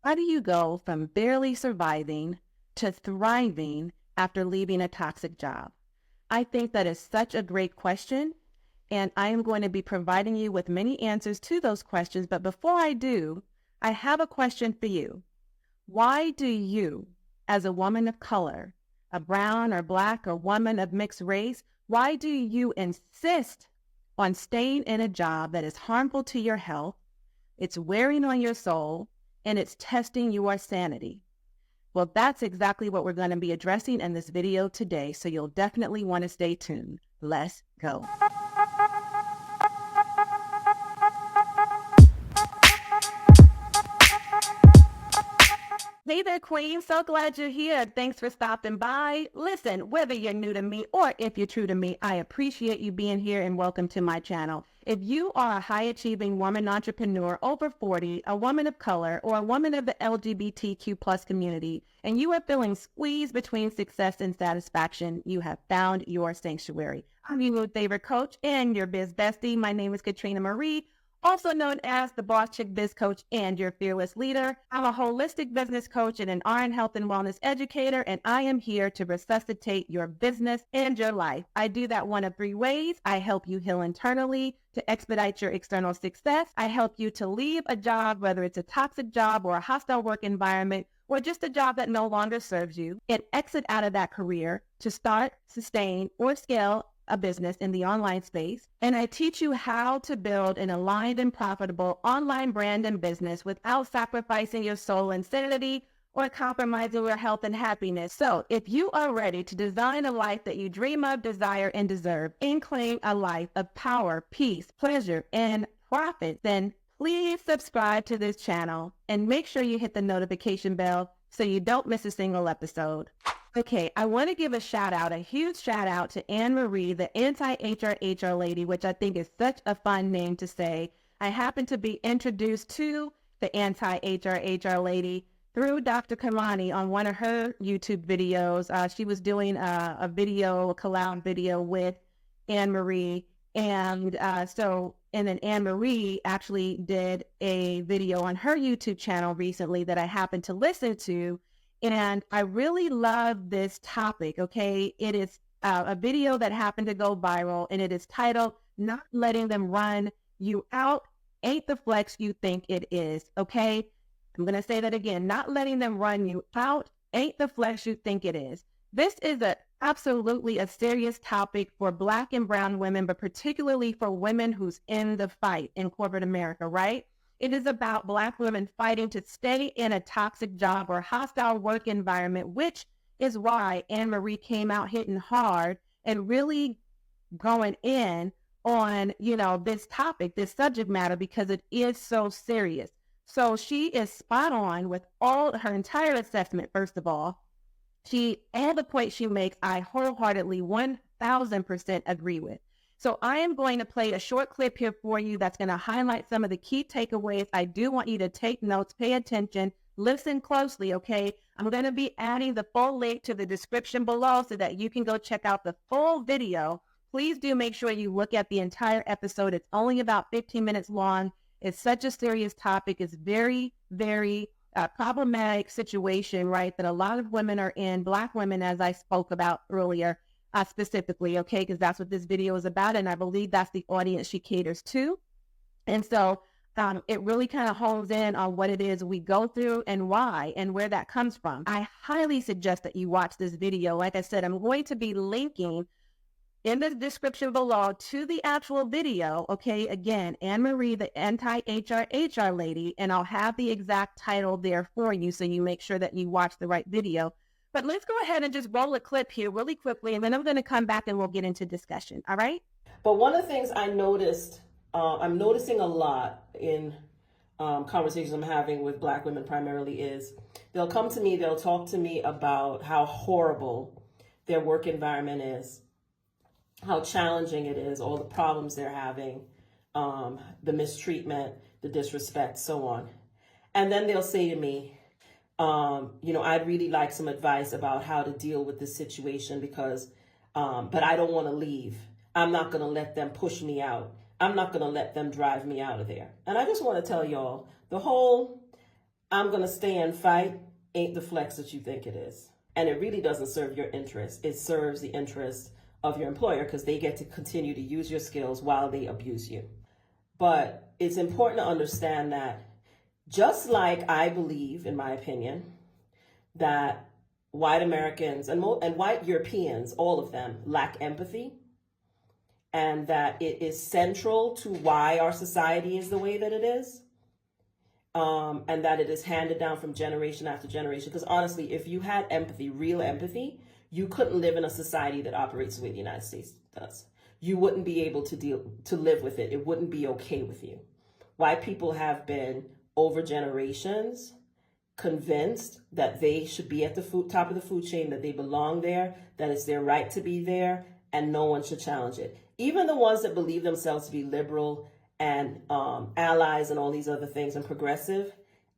How do you go from barely surviving to thriving after leaving a toxic job? I think that is such a great question, and I am going to be providing you with many answers to those questions. But before I do, I have a question for you. Why do you, as a woman of color, a brown or black or woman of mixed race, why do you insist on staying in a job that is harmful to your health, it's wearing on your soul, and it's testing your sanity? Well, that's exactly what we're going to be addressing in this video today, so you'll definitely want to stay tuned. Let's go. Hey there, Queen. So glad you're here. Thanks for stopping by. Listen, whether you're new to me or if you're true to me, I appreciate you being here and welcome to my channel. If you are a high-achieving woman entrepreneur over 40, a woman of color, or a woman of the LGBTQ plus community, and you are feeling squeezed between success and satisfaction, you have found your sanctuary. I'm your favorite coach and your biz bestie. My name is Katrina Marie, also known as the Boss Chick Biz Coach and your fearless leader. I'm a holistic business coach and an RN health and wellness educator, and I am here to resuscitate your business and your life. I do that one of three ways. I help you heal internally to expedite your external success. I help you to leave a job, whether it's a toxic job or a hostile work environment, or just a job that no longer serves you, and exit out of that career to start, sustain, or scale a business in the online space. And I teach you how to build an aligned and profitable online brand and business without sacrificing your soul and sanity or compromising your health and happiness. So if you are ready to design a life that you dream of, desire, and deserve, and claim a life of power, peace, pleasure, and profit, then please subscribe to this channel and make sure you hit the notification bell so you don't miss a single episode. Okay, I want to give a shout out, a huge shout out to Anne Marie, the anti-HR lady, which I think is such a fun name to say. I happened to be introduced to the anti-HR lady through Dr. Kamani on one of her YouTube videos. She was doing a collab video with Anne Marie. And then Anne Marie actually did a video on her YouTube channel recently that I happened to listen to. And I really love this topic, okay? It is a video that happened to go viral, and it is titled, Not Letting Them Run You Out Ain't the Flex You Think It Is, okay? I'm going to say that again. Not letting them run you out ain't the flex you think it is. This is absolutely a serious topic for Black and brown women, but particularly for women who's in the fight in corporate America, right? It is about Black women fighting to stay in a toxic job or hostile work environment, which is why Anne Marie came out hitting hard and really going in on, this topic, this subject matter, because it is so serious. So she is spot on with all her entire assessment, first of all. All the points she makes, I wholeheartedly 1000% agree with. So I am going to play a short clip here for you that's going to highlight some of the key takeaways. I do want you to take notes, pay attention, listen closely, okay? I'm going to be adding the full link to the description below so that you can go check out the full video. Please do make sure you look at the entire episode. It's only about 15 minutes long. It's such a serious topic. It's very, very problematic situation, right, that a lot of women are in, Black women, as I spoke about earlier, specifically, okay, because that's what this video is about, and I believe that's the audience she caters to. And so it really kind of hones in on what it is we go through and why and where that comes from. I highly suggest that you watch this video. Like I said, I'm going to be linking in the description below to the actual video, okay? Again, Anne Marie, the anti-HR lady, and I'll have the exact title there for you so you make sure that you watch the right video. But let's go ahead and just roll a clip here really quickly, and then I'm going to come back and we'll get into discussion, all right? But one of the things I noticed, I'm noticing a lot in conversations I'm having with Black women primarily is they'll come to me, they'll talk to me about how horrible their work environment is, how challenging it is, all the problems they're having, the mistreatment, the disrespect, so on. And then they'll say to me, I'd really like some advice about how to deal with this situation because, but I don't want to leave. I'm not going to let them push me out. I'm not going to let them drive me out of there. And I just want to tell y'all, the whole I'm going to stay and fight ain't the flex that you think it is. And it really doesn't serve your interest. It serves the interest of your employer because they get to continue to use your skills while they abuse you. But it's important to understand that just like I believe, in my opinion, that white Americans and white Europeans, all of them, lack empathy, and that it is central to why our society is the way that it is, and that it is handed down from generation after generation. Because honestly, if you had empathy, real empathy, you couldn't live in a society that operates the way the United States does. You wouldn't be able to live with it. It wouldn't be okay with you. White people have been, over generations, convinced that they should be at the top of the food chain, that they belong there, that it's their right to be there, and no one should challenge it. Even the ones that believe themselves to be liberal and allies and all these other things and progressive,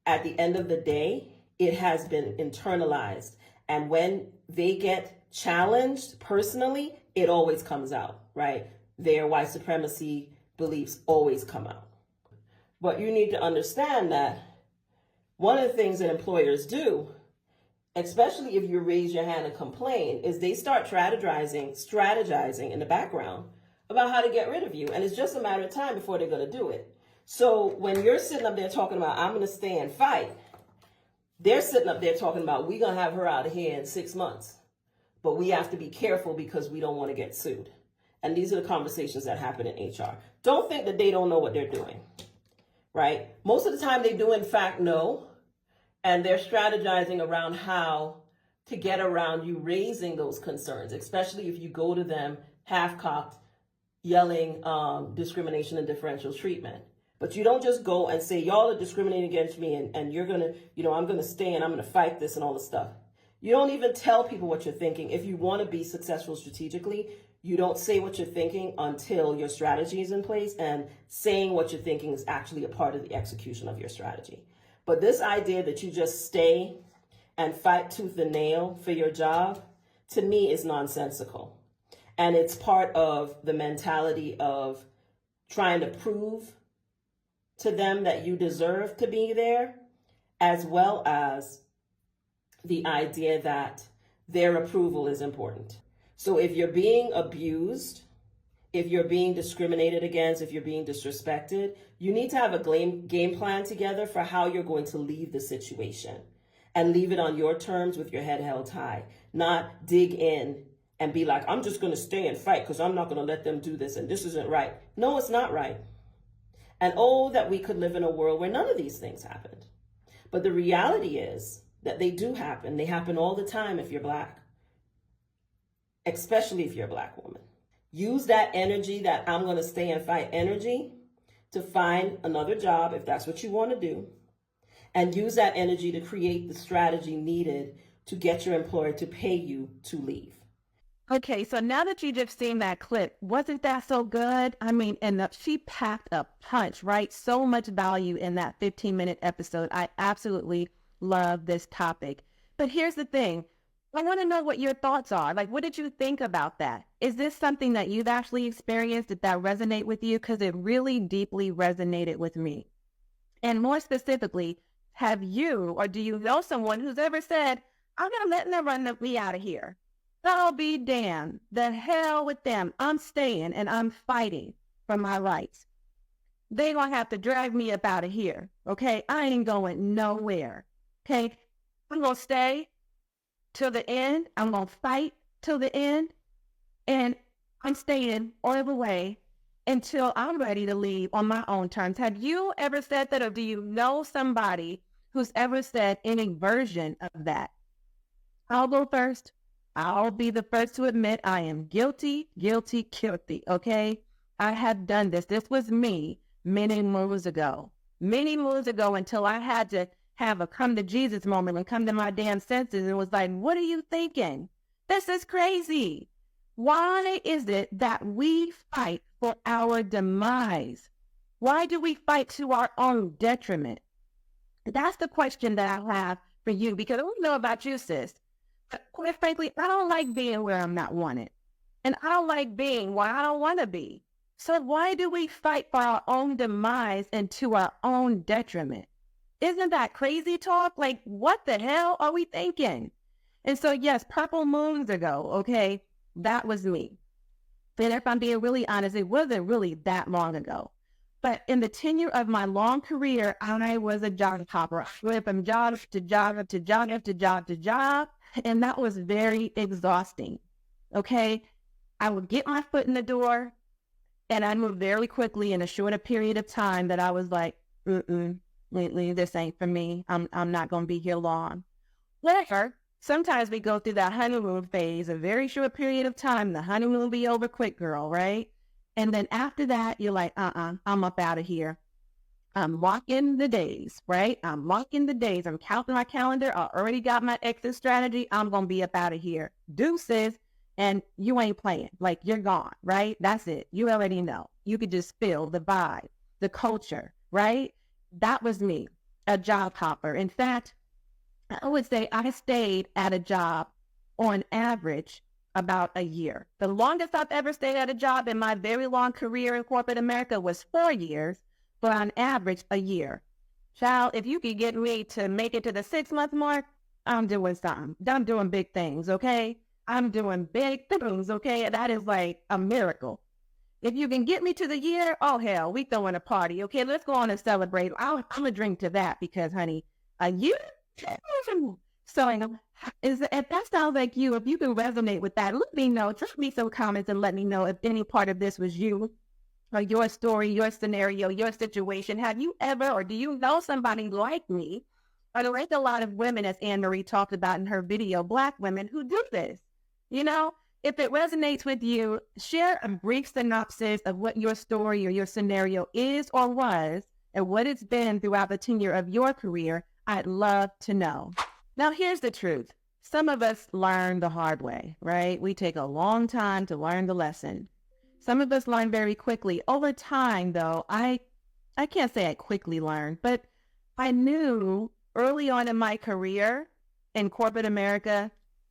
at the end of the day, it has been internalized. And when they get challenged personally, it always comes out, right? Their white supremacy beliefs always come out. But you need to understand that one of the things that employers do, especially if you raise your hand and complain, is they start strategizing in the background about how to get rid of you. And it's just a matter of time before they're going to do it. So when you're sitting up there talking about, I'm going to stay and fight, they're sitting up there talking about, we're going to have her out of here in 6 months. But we have to be careful because we don't want to get sued. And these are the conversations that happen in HR. Don't think that they don't know what they're doing, right? Most of the time they do, in fact, know. And they're strategizing around how to get around you raising those concerns, especially if you go to them half-cocked, yelling discrimination and differential treatment. But you don't just go and say, y'all are discriminating against me and you're going to, I'm going to stay and I'm going to fight this and all this stuff. You don't even tell people what you're thinking. If you want to be successful strategically, you don't say what you're thinking until your strategy is in place, and saying what you're thinking is actually a part of the execution of your strategy. But this idea that you just stay and fight tooth and nail for your job, to me, is nonsensical. And it's part of the mentality of trying to prove to them that you deserve to be there, as well as the idea that their approval is important. So if you're being abused, if you're being discriminated against, if you're being disrespected, you need to have a game plan together for how you're going to leave the situation, and leave it on your terms with your head held high. Not dig in and be like, I'm just going to stay and fight because I'm not going to let them do this and this isn't right. No, it's not right. And oh, that we could live in a world where none of these things happened. But the reality is that they do happen. They happen all the time if you're Black, especially if you're a Black woman. Use that energy, that I'm going to stay and fight energy, to find another job if that's what you want to do. And use that energy to create the strategy needed to get your employer to pay you to leave. Okay, so now that you just seen that clip, wasn't that so good? I mean, she packed a punch, right? So much value in that 15-minute episode. I absolutely love this topic. But here's the thing. I want to know what your thoughts are. Like, what did you think about that? Is this something that you've actually experienced? Did that resonate with you? Because it really deeply resonated with me. And more specifically, have you, or do you know someone who's ever said, I'm not letting them run me out of here? I'll be damned. The hell with them. I'm staying and I'm fighting for my rights. They gonna have to drag me up out of here. Okay? I ain't going nowhere. Okay? I'm gonna stay till the end. I'm gonna fight till the end. And I'm staying all the way until I'm ready to leave on my own terms. Have you ever said that, or do you know somebody who's ever said any version of that? I'll go first. I'll be the first to admit I am guilty, okay? I have done this. This was me many moons ago until I had to have a come to Jesus moment and come to my damn senses and was like, what are you thinking? This is crazy. Why is it that we fight for our demise? Why do we fight to our own detriment? That's the question that I have for you, because I don't know about you, sis. But quite frankly, I don't like being where I'm not wanted. And I don't like being where I don't want to be. So why do we fight for our own demise and to our own detriment? Isn't that crazy talk? Like, what the hell are we thinking? And so, yes, purple moons ago, okay, that was me. And if I'm being really honest, it wasn't really that long ago. But in the tenure of my long career, I was a job hopper. I went from job to job to job to job to job. And that was very exhausting. Okay. I would get my foot in the door and I moved very quickly in a shorter period of time that I was like, lately, this ain't for me. I'm not going to be here long. Whatever. Sometimes we go through that honeymoon phase, a very short period of time. The honeymoon will be over quick, girl, right? And then after that, you're like, I'm up out of here. I'm marking the days, right? I'm marking the days. I'm counting my calendar. I already got my exit strategy. I'm going to be up out of here. Deuces. And you ain't playing. Like, you're gone, right? That's it. You already know. You could just feel the vibe, the culture, right? That was me, a job hopper. In fact, I would say I stayed at a job on average about a year. The longest I've ever stayed at a job in my very long career in corporate America was 4 years, but on average, a year. Child, if you could get me to make it to the 6-month mark, I'm doing something. I'm doing big things, okay? I'm doing big things, okay? That is like a miracle. If you can get me to the year, oh hell, we throwing a party, okay? Let's go on and celebrate. I'm gonna drink to that because, honey, a year. So, if that sounds like you, if you can resonate with that, let me know. Drop me some comments and let me know if any part of this was you or your story, your scenario, your situation. Have you ever, or do you know somebody like me, or like a lot of women, as Anne Marie talked about in her video, Black women who do this? You know, if it resonates with you, share a brief synopsis of what your story or your scenario is or was, and what it's been throughout the tenure of your career. I'd love to know. Now, here's the truth. Some of us learn the hard way, right? We take a long time to learn the lesson. Some of us learn very quickly. Over time, though, I can't say I quickly learned, but I knew early on in my career in corporate America,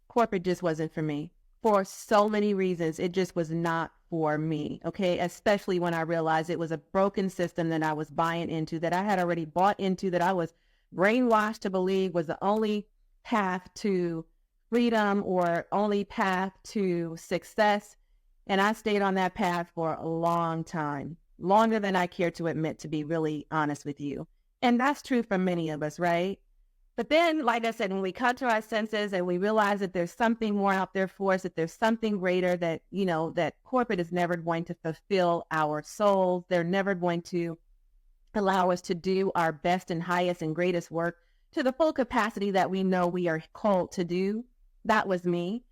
corporate just wasn't for me. For so many reasons, it just was not for me, okay? Especially when I realized it was a broken system that I was buying into, that I had already bought into, that I was brainwashed to believe was the only path to freedom or only path to success. And I stayed on that path for a long time, longer than I care to admit, to be really honest with you. And that's true for many of us, right? But then, like I said, when we come to our senses and we realize that there's something more out there for us, that there's something greater, that, you know, that corporate is never going to fulfill our souls. They're never going to allow us to do our best and highest and greatest work to the full capacity that we know we are called to do. That was me.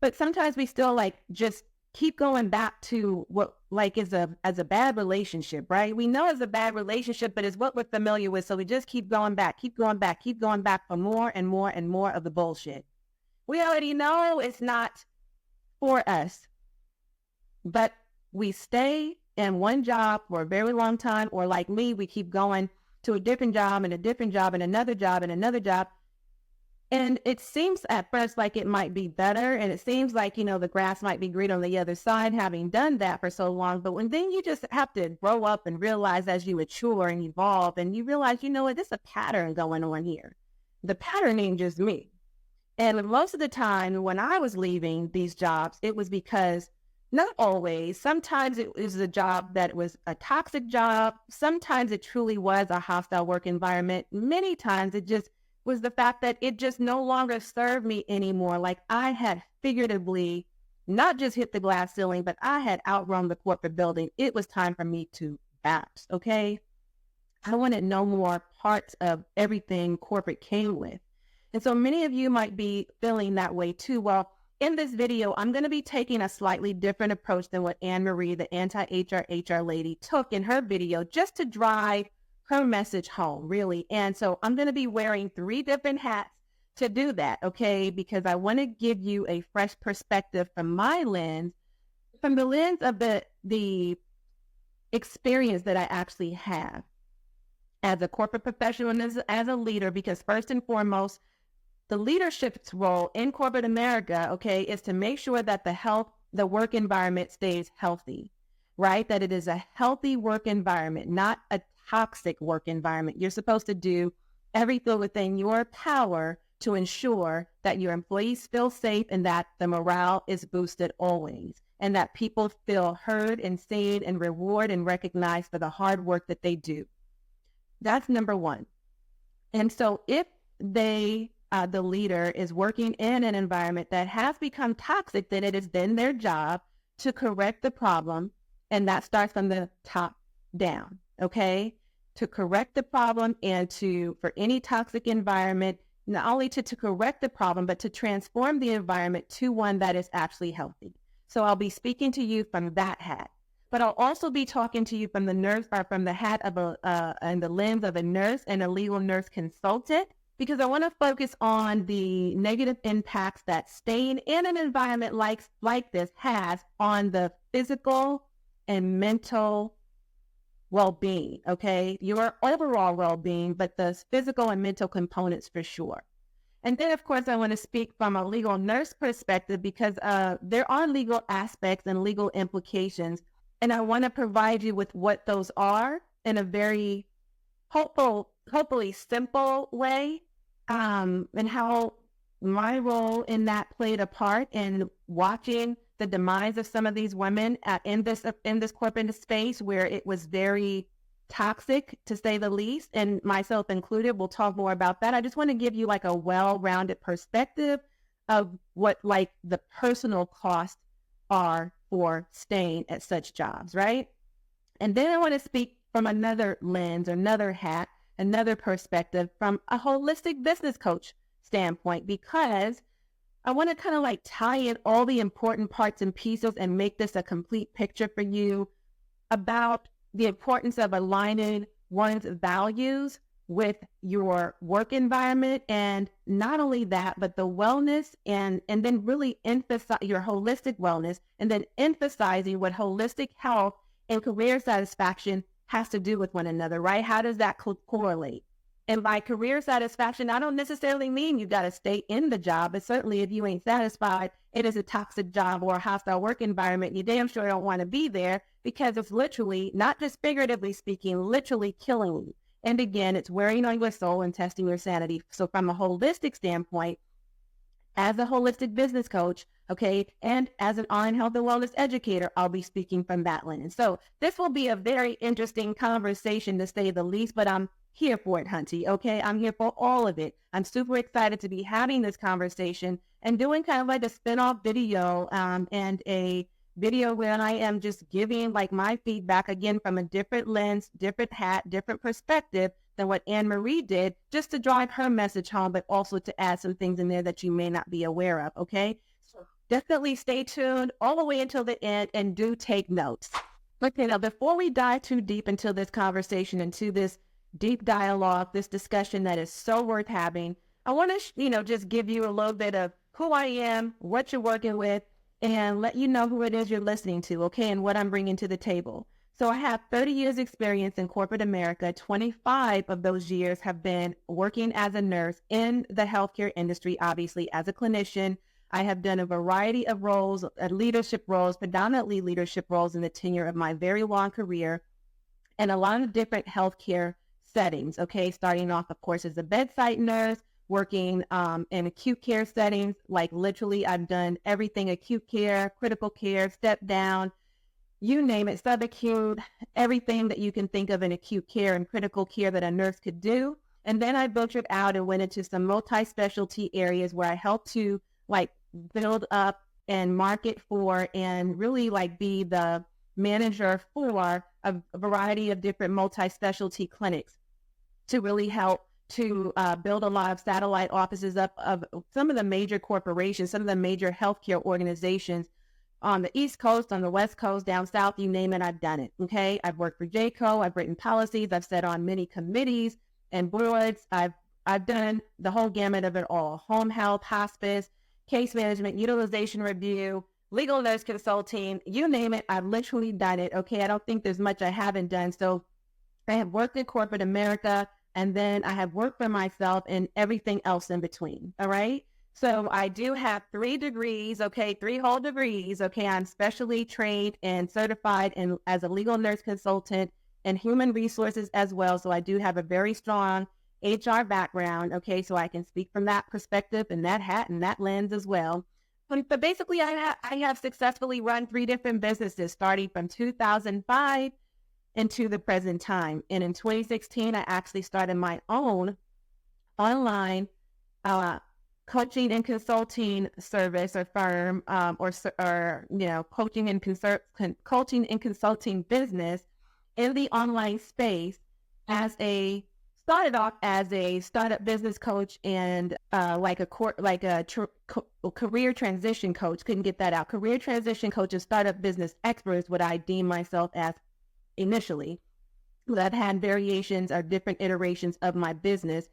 But sometimes we still just keep going back to what is as a bad relationship, right? We know it's a bad relationship, but it's what we're familiar with. So we just keep going back for more and more and more of the bullshit. We already know it's not for us, but we stay in one job for a very long time, or like me, we keep going to a different job and a different job and another job and another job. And it seems at first like it might be better. And it seems like, the grass might be green on the other side, having done that for so long. But then you just have to grow up and realize as you mature and evolve, and you realize, what, there's a pattern going on here. The pattern ain't just me. And most of the time when I was leaving these jobs, it was because, not always, sometimes it was a job that was a toxic job. Sometimes it truly was a hostile work environment. Many times it just was the fact that it just no longer served me anymore. Like I had figuratively not just hit the glass ceiling, but I had outgrown the corporate building. It was time for me to bounce, okay? I wanted no more parts of everything corporate came with. And so many of you might be feeling that way too. Well, in this video, I'm going to be taking a slightly different approach than what Anne Marie, the anti-HR lady, took in her video, just to drive her message home, really. And so I'm going to be wearing 3 different hats to do that, okay? Because I want to give you a fresh perspective from my lens, from the lens of the experience that I actually have as a corporate professional and as a leader. Because first and foremost, the leadership's role in corporate America, okay, is to make sure that the work environment stays healthy, right? That it is a healthy work environment, not a toxic work environment. You're supposed to do everything within your power to ensure that your employees feel safe and that the morale is boosted always, and that people feel heard and seen and rewarded and recognized for the hard work that they do. That's number one. And so if the leader is working in an environment that has become toxic, then it is then their job to correct the problem. And that starts from the top down, okay? To correct the problem and for any toxic environment, not only to correct the problem, but to transform the environment to one that is actually healthy. So I'll be speaking to you from that hat. But I'll also be talking to you from the hat of and the lens of a nurse and a legal nurse consultant, because I want to focus on the negative impacts that staying in an environment like this has on the physical and mental well-being, okay? Your overall well-being, but the physical and mental components for sure. And then, of course, I want to speak from a legal nurse perspective because there are legal aspects and legal implications. And I want to provide you with what those are in a very hopefully simple way, and how my role in that played a part in watching the demise of some of these women in this corporate space where it was very toxic, to say the least, and myself included. We'll talk more about that. I just want to give you like a well-rounded perspective of what like the personal costs are for staying at such jobs, right? And then I want to speak from another lens, another hat, another perspective from a holistic business coach standpoint, because I want to kind of like tie in all the important parts and pieces and make this a complete picture for you about the importance of aligning one's values with your work environment. And not only that, but the wellness and then really emphasize your holistic wellness, and then emphasizing what holistic health and career satisfaction has to do with one another, right? How does that correlate? And by career satisfaction, I don't necessarily mean you've got to stay in the job, but certainly if you ain't satisfied, it is a toxic job or a hostile work environment, you damn sure don't want to be there, because it's literally, not just figuratively speaking, literally killing you. And again, it's wearing on your soul and testing your sanity. So from a holistic standpoint, as a holistic business coach, okay, and as an RN health and wellness educator, I'll be speaking from that lens. So this will be a very interesting conversation, to say the least, but I'm here for it, Hunty, okay? I'm here for all of it. I'm super excited to be having this conversation and doing kind of like a spin-off video and a video where I am just giving like my feedback, again, from a different lens, different hat, different perspective than what Anne Marie did, just to drive her message home, but also to add some things in there that you may not be aware of, okay? So definitely stay tuned all the way until the end and do take notes. Okay, now before we dive too deep into this conversation, into this deep dialogue, this discussion that is so worth having, I want to, just give you a little bit of who I am, what you're working with, and let you know who it is you're listening to, okay, and what I'm bringing to the table. So I have 30 years experience in corporate America. 25 of those years have been working as a nurse in the healthcare industry, obviously as a clinician. I have done a variety of roles, leadership roles, predominantly leadership roles in the tenure of my very long career, and a lot of different healthcare settings, okay, starting off, of course, as a bedside nurse, working in acute care settings, like literally I've done everything: acute care, critical care, step down, you name it, subacute, everything that you can think of in acute care and critical care that a nurse could do. And then I ventured out and went into some multi-specialty areas where I helped to like build up and market for and really like be the manager for a variety of different multi-specialty clinics to really help to build a lot of satellite offices up of some of the major corporations, some of the major healthcare organizations on the East Coast, on the West Coast, down South, you name it, I've done it, okay? I've worked for JCO, I've written policies, I've sat on many committees and boards, I've done the whole gamut of it all: home health, hospice, case management, utilization review, legal nurse consulting, you name it, I've literally done it, okay? I don't think there's much I haven't done. So I have worked in corporate America, and then I have worked for myself and everything else in between, all right? So I do have 3 degrees, okay, 3 whole degrees, okay? I'm specially trained and certified as a legal nurse consultant and human resources as well. So I do have a very strong HR background, okay, so I can speak from that perspective and that hat and that lens as well. But basically, I have successfully run 3 different businesses starting from 2005 into the present time. And in 2016, I actually started my own online uh, coaching and consulting service or firm, or coaching and consulting business in the online space as a started off as a startup business coach and career transition coach. Couldn't get that out. Career transition coach and startup business expert is what I deem myself as initially. That had variations or different iterations of my business.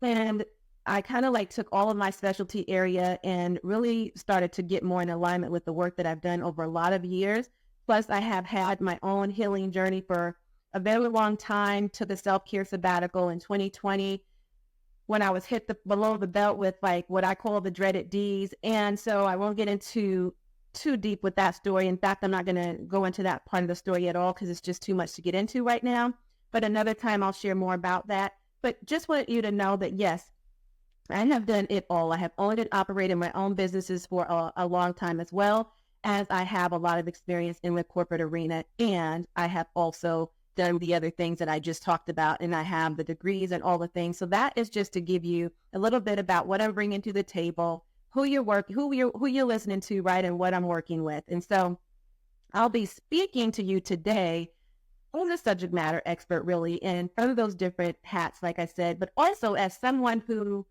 And I kind of like took all of my specialty area and really started to get more in alignment with the work that I've done over a lot of years. Plus, I have had my own healing journey for a very long time, to the self-care sabbatical in 2020 when I was hit below the belt with like what I call the dreaded D's. And so I won't get into too deep with that story. In fact, I'm not going to go into that part of the story at all because it's just too much to get into right now. But another time I'll share more about that. But just want you to know that, yes, I have done it all. I have owned and operated my own businesses for a long time, as well as I have a lot of experience in the corporate arena. And I have also done the other things that I just talked about, and I have the degrees and all the things. So that is just to give you a little bit about what I'm bringing to the table, who you're listening to, right, and what I'm working with. And so I'll be speaking to you today as a subject matter expert, really, in front of those different hats, like I said, but also as someone who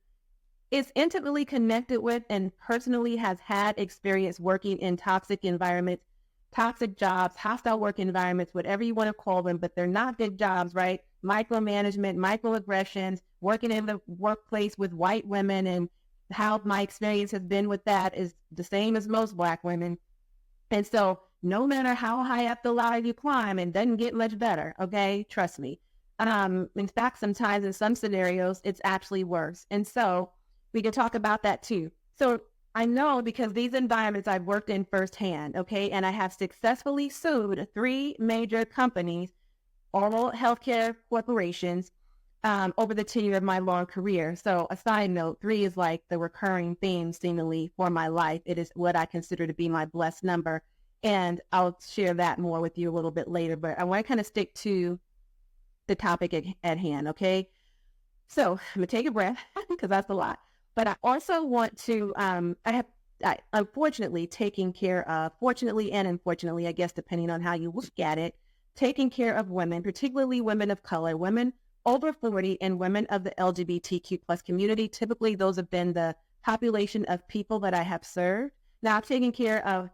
is intimately connected with and personally has had experience working in toxic environments, toxic jobs, hostile work environments, whatever you want to call them, but they're not good jobs, right? Micromanagement, microaggressions, working in the workplace with white women, and how my experience has been with that is the same as most Black women. And so no matter how high up the ladder you climb, it doesn't get much better, okay? Trust me. In fact, sometimes in some scenarios, it's actually worse. And so we can talk about that too. So I know because these environments I've worked in firsthand, okay? And I have successfully sued 3 major companies, oral healthcare corporations, over the tenure of my long career. So a side note, 3 is like the recurring theme seemingly for my life. It is what I consider to be my blessed number. And I'll share that more with you a little bit later, but I want to kind of stick to the topic at hand, okay? So I'm gonna take a breath because that's a lot. But I also want to, unfortunately, fortunately and unfortunately, I guess, depending on how you look at it, taking care of women, particularly women of color, women over 40, and women of the LGBTQ plus community. Typically, those have been the population of people that I have served. Now, I've taken care of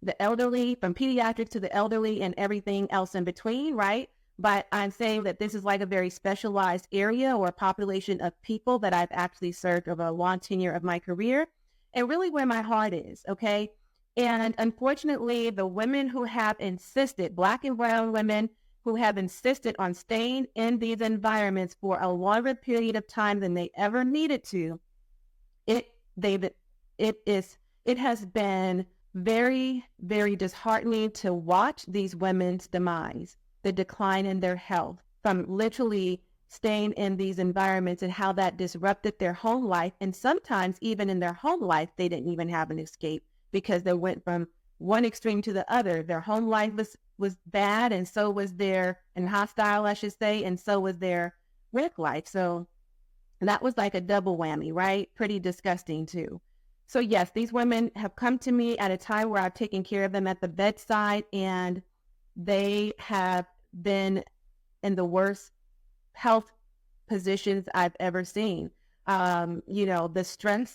the elderly, from pediatrics to the elderly and everything else in between, right? But I'm saying that this is like a very specialized area or population of people that I've actually served over a long tenure of my career, and really where my heart is, okay? And unfortunately, the women who have insisted, Black and brown women who have insisted on staying in these environments for a longer period of time than they ever needed to, it has been very, very disheartening to watch these women's demise, the decline in their health from literally staying in these environments, and how that disrupted their home life. And sometimes even in their home life, they didn't even have an escape because they went from one extreme to the other. Their home life was bad, and so was and hostile, I should say, and so was their work life. So that was like a double whammy, right? Pretty disgusting too. So yes, these women have come to me at a time where I've taken care of them at the bedside, and they have been in the worst health positions I've ever seen. The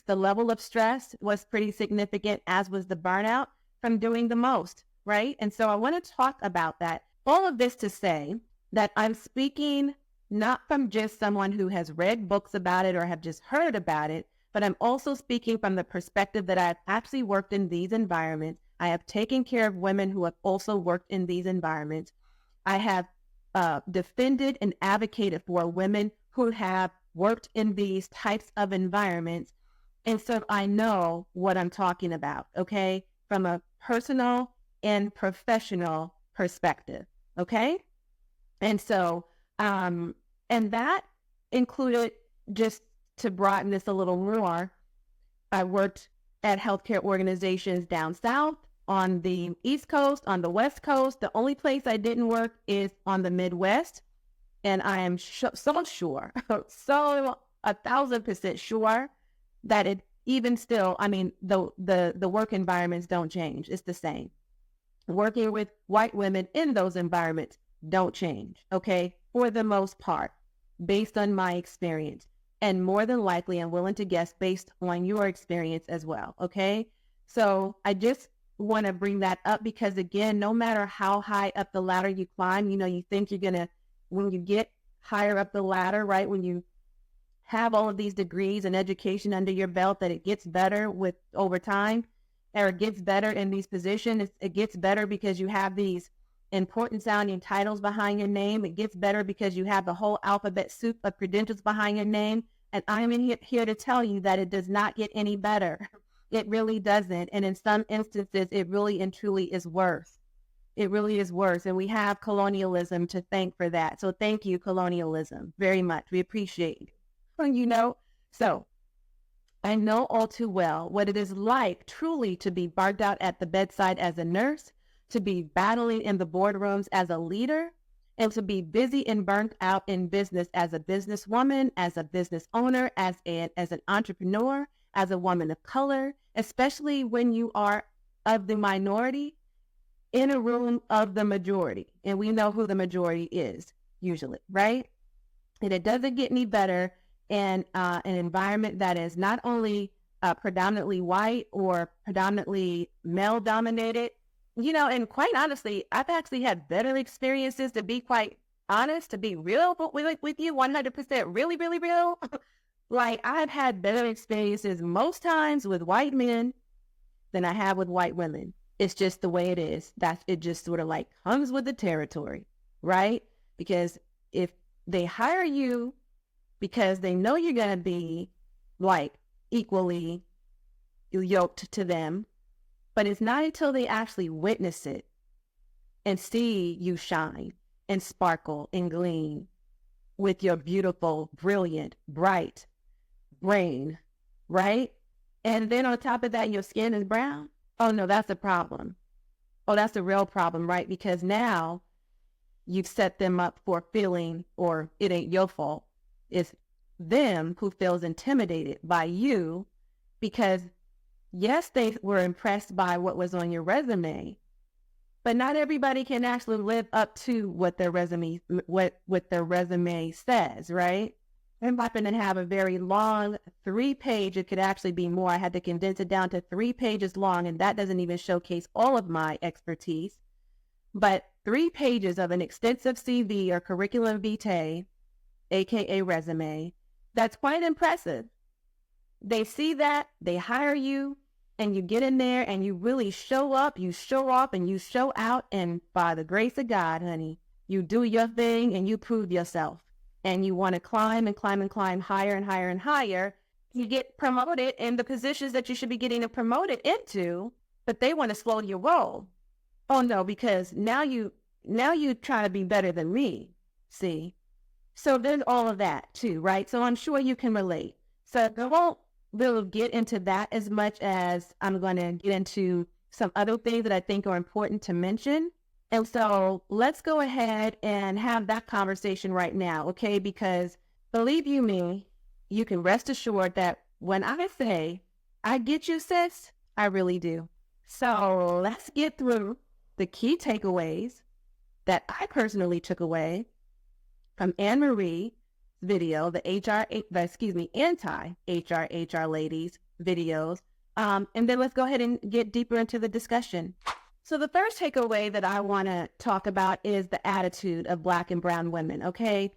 level of stress was pretty significant, as was the burnout from doing the most, right? And so I want to talk about that. All of this to say that I'm speaking not from just someone who has read books about it or have just heard about it, but I'm also speaking from the perspective that I've actually worked in these environments. I have taken care of women who have also worked in these environments. I have defended and advocated for women who have worked in these types of environments. And so I know what I'm talking about, okay, from a personal and professional perspective, okay? And so, and that included, just to broaden this a little more, I worked at healthcare organizations down south, on the East Coast, on the West Coast. The only place I didn't work is on the Midwest. And I am so sure, so 1,000% sure that it even still, I mean, the work environments don't change. It's the same. Working with white women in those environments don't change, okay? For the most part, based on my experience. And more than likely, I'm willing to guess based on your experience as well, okay? So I just want to bring that up because, again, no matter how high up the ladder you climb, you think you're going to, when you get higher up the ladder, right, when you have all of these degrees and education under your belt, that it gets better with over time, or it gets better in these positions. It gets better because you have these important sounding titles behind your name. It gets better because you have the whole alphabet soup of credentials behind your name. And I'm here to tell you that it does not get any better. It really doesn't. And in some instances, it really and truly is worse. It really is worse. And we have colonialism to thank for that. So thank you, colonialism, very much. We appreciate you. So I know all too well what it is like truly to be burnt out at the bedside as a nurse, to be battling in the boardrooms as a leader, and to be busy and burnt out in business as a businesswoman, as a business owner, as an entrepreneur, as a woman of color, especially when you are of the minority in a room of the majority. And we know who the majority is usually, right? And it doesn't get any better in an environment that is not only predominantly white or predominantly male dominated, and quite honestly, I've actually had better experiences, to be quite honest, to be real with you, 100% really, really real. Like, I've had better experiences most times with white men than I have with white women. It's just the way it is. It just sort of like comes with the territory, right? Because if they hire you because they know you're going to be like equally yoked to them, but it's not until they actually witness it and see you shine and sparkle and gleam with your beautiful, brilliant, bright brain, right? And then on top of that, your skin is brown. Oh no, that's a problem. Oh, that's a real problem, right? Because now you've set them up for feeling, or it ain't your fault. It's them who feels intimidated by you because, yes, they were impressed by what was on your resume, but not everybody can actually live up to what their resume says, right? I happen to have a very long 3-page, it could actually be more. I had to condense it down to 3 pages long, and that doesn't even showcase all of my expertise. But 3 pages of an extensive CV or curriculum vitae, aka resume, that's quite impressive. They see that, they hire you, and you get in there and you really show up, you show off, and you show out, and by the grace of God, honey, you do your thing and you prove yourself. And you want to climb and climb and climb higher and higher and higher. You get promoted in the positions that you should be getting promoted into, but they want to slow your roll. Oh no, because now you try to be better than me. See? So there's all of that too, right? So I'm sure you can relate. So I won't really get into that as much as I'm going to get into some other things that I think are important to mention. And so let's go ahead and have that conversation right now, okay? Because believe you me, you can rest assured that when I say, I get you, sis, I really do. So let's get through the key takeaways that I personally took away from Anne Marie's video, the anti-HR ladies videos. And then let's go ahead and get deeper into the discussion. So the first takeaway that I want to talk about is the attitude of Black and brown women, okay?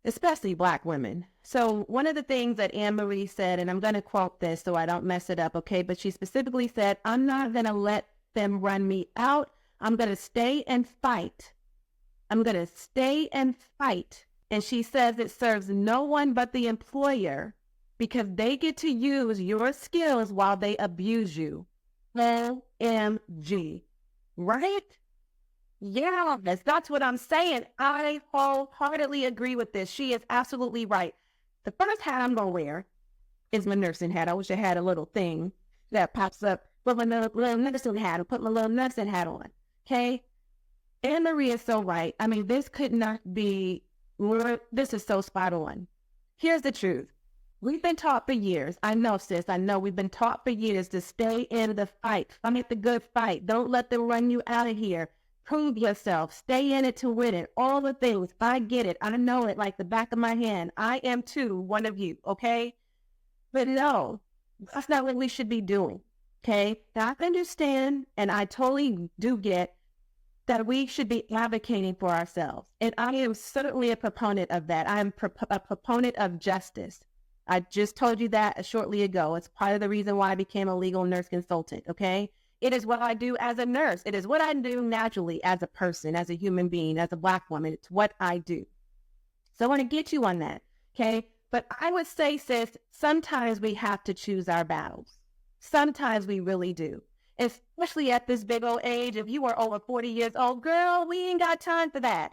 Especially Black women. So one of the things that Anne Marie said, and I'm going to quote this so I don't mess it up, okay? But she specifically said, I'm not going to let them run me out. I'm going to stay and fight. I'm going to stay and fight. And she says it serves no one but the employer because they get to use your skills while they abuse you. OMG. Right? Yeah, that's what I'm saying. I wholeheartedly agree with this. She is absolutely right. The first hat I'm going to wear is my nursing hat. I wish I had a little thing that pops up. Put my little nursing hat and put my little nursing hat on. Okay? Anne Marie is so right. I mean, this could not be more, this is so spot on. Here's the truth. We've been taught for years. I know, sis. I know we've been taught for years to stay in the fight. Fight the good fight. Don't let them run you out of here. Prove yourself. Stay in it to win it. All the things. I get it. I know it like the back of my hand. I am too one of you. Okay? But no, that's not what we should be doing. Okay? Now, I understand, and I totally do get that we should be advocating for ourselves. And I am certainly a proponent of that. I am a proponent of justice. I just told you that shortly ago. It's part of the reason why I became a legal nurse consultant, okay? It is what I do as a nurse. It is what I do naturally as a person, as a human being, as a Black woman. It's what I do. So I want to get you on that, okay? But I would say, sis, sometimes we have to choose our battles. Sometimes we really do. Especially at this big old age. If you are over 40 years old, girl, we ain't got time for that.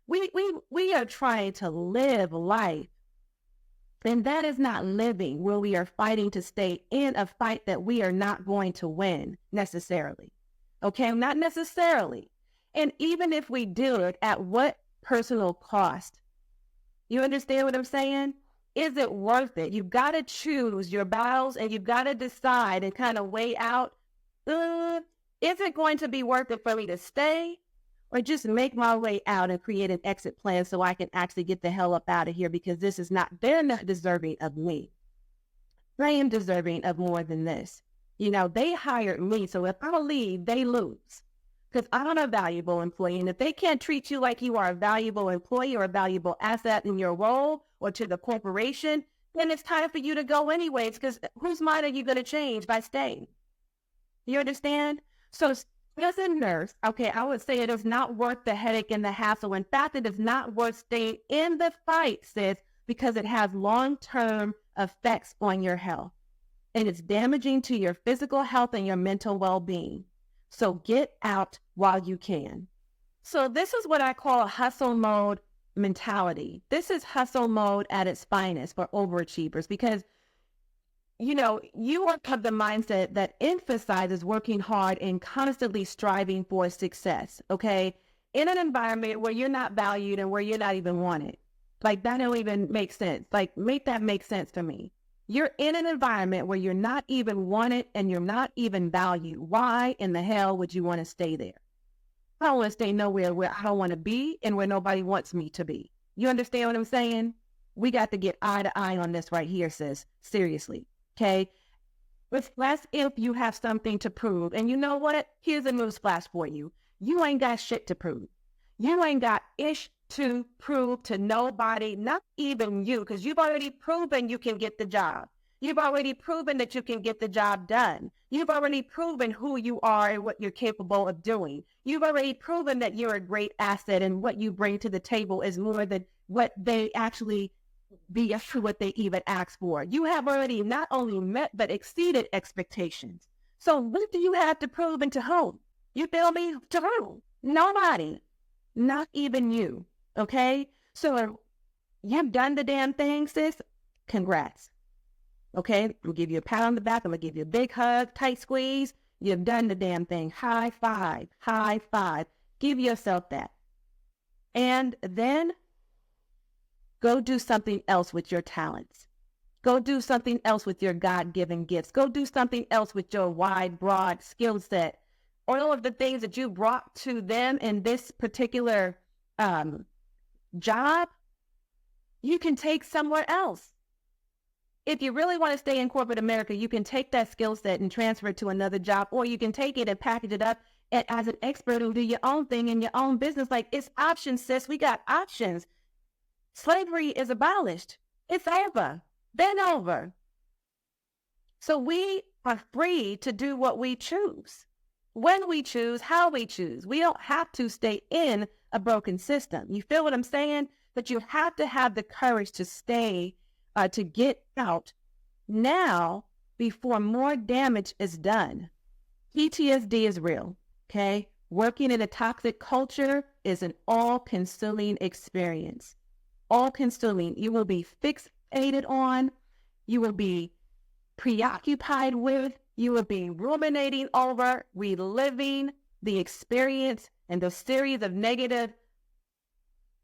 We are trying to live life. And that is not living where we are fighting to stay in a fight that we are not going to win necessarily. Okay, not necessarily. And even if we do it, at what personal cost? You understand what I'm saying? Is it worth it? You've got to choose your battles and you've got to decide and kind of weigh out, is it going to be worth it for me to stay or just make my way out and create an exit plan so I can actually get the hell up out of here because this is not, they're not deserving of me. I am deserving of more than this. You know, they hired me, so if I leave, they lose because I'm a valuable employee. And if they can't treat you like you are a valuable employee or a valuable asset in your role or to the corporation, then it's time for you to go anyways because whose mind are you going to change by staying? You understand? So as a nurse, okay, I would say it is not worth the headache and the hassle. In fact, it is not worth staying in the fight, sis, because it has long-term effects on your health. And it's damaging to your physical health and your mental well-being. So get out while you can. So this is what I call hustle mode mentality. This is hustle mode at its finest for overachievers because you know, you are of the mindset that emphasizes working hard and constantly striving for success, okay? In an environment where you're not valued and where you're not even wanted. Like, that don't even make sense. Like, make that make sense to me. You're in an environment where you're not even wanted and you're not even valued. Why in the hell would you want to stay there? I don't want to stay nowhere where I don't want to be and where nobody wants me to be. You understand what I'm saying? We got to get eye to eye on this right here, sis. Seriously. Okay, that's if you have something to prove. And you know what? Here's a newsflash for you. You ain't got shit to prove. You ain't got ish to prove to nobody, not even you, because you've already proven you can get the job. You've already proven that you can get the job done. You've already proven who you are and what you're capable of doing. You've already proven that you're a great asset and what you bring to the table is more than what they actually be what they even asked for. You have already not only met, but exceeded expectations. So what do you have to prove and to whom? You feel me? To whom? Nobody. Not even you. Okay? So you've done the damn thing, sis. Congrats. Okay? We'll give you a pat on the back. I'm going to give you a big hug, tight squeeze. You've done the damn thing. High five. High five. Give yourself that. And then go do something else with your talents. Go do something else with your God-given gifts. Go do something else with your wide, broad skill set. All of the things that you brought to them in this particular job, you can take somewhere else. If you really want to stay in corporate America, you can take that skill set and transfer it to another job, or you can take it and package it up as an expert and do your own thing in your own business. Like, it's options, sis. We got options. Slavery is abolished. It's over. Been over. So we are free to do what we choose, when we choose, how we choose. We don't have to stay in a broken system. You feel what I'm saying? But you have to have the courage to stay, to get out now before more damage is done. PTSD is real, okay? Working in a toxic culture is an all-consuming experience. All-consuming. You will be fixated on, you will be preoccupied with, you will be ruminating over, reliving the experience and the series of negative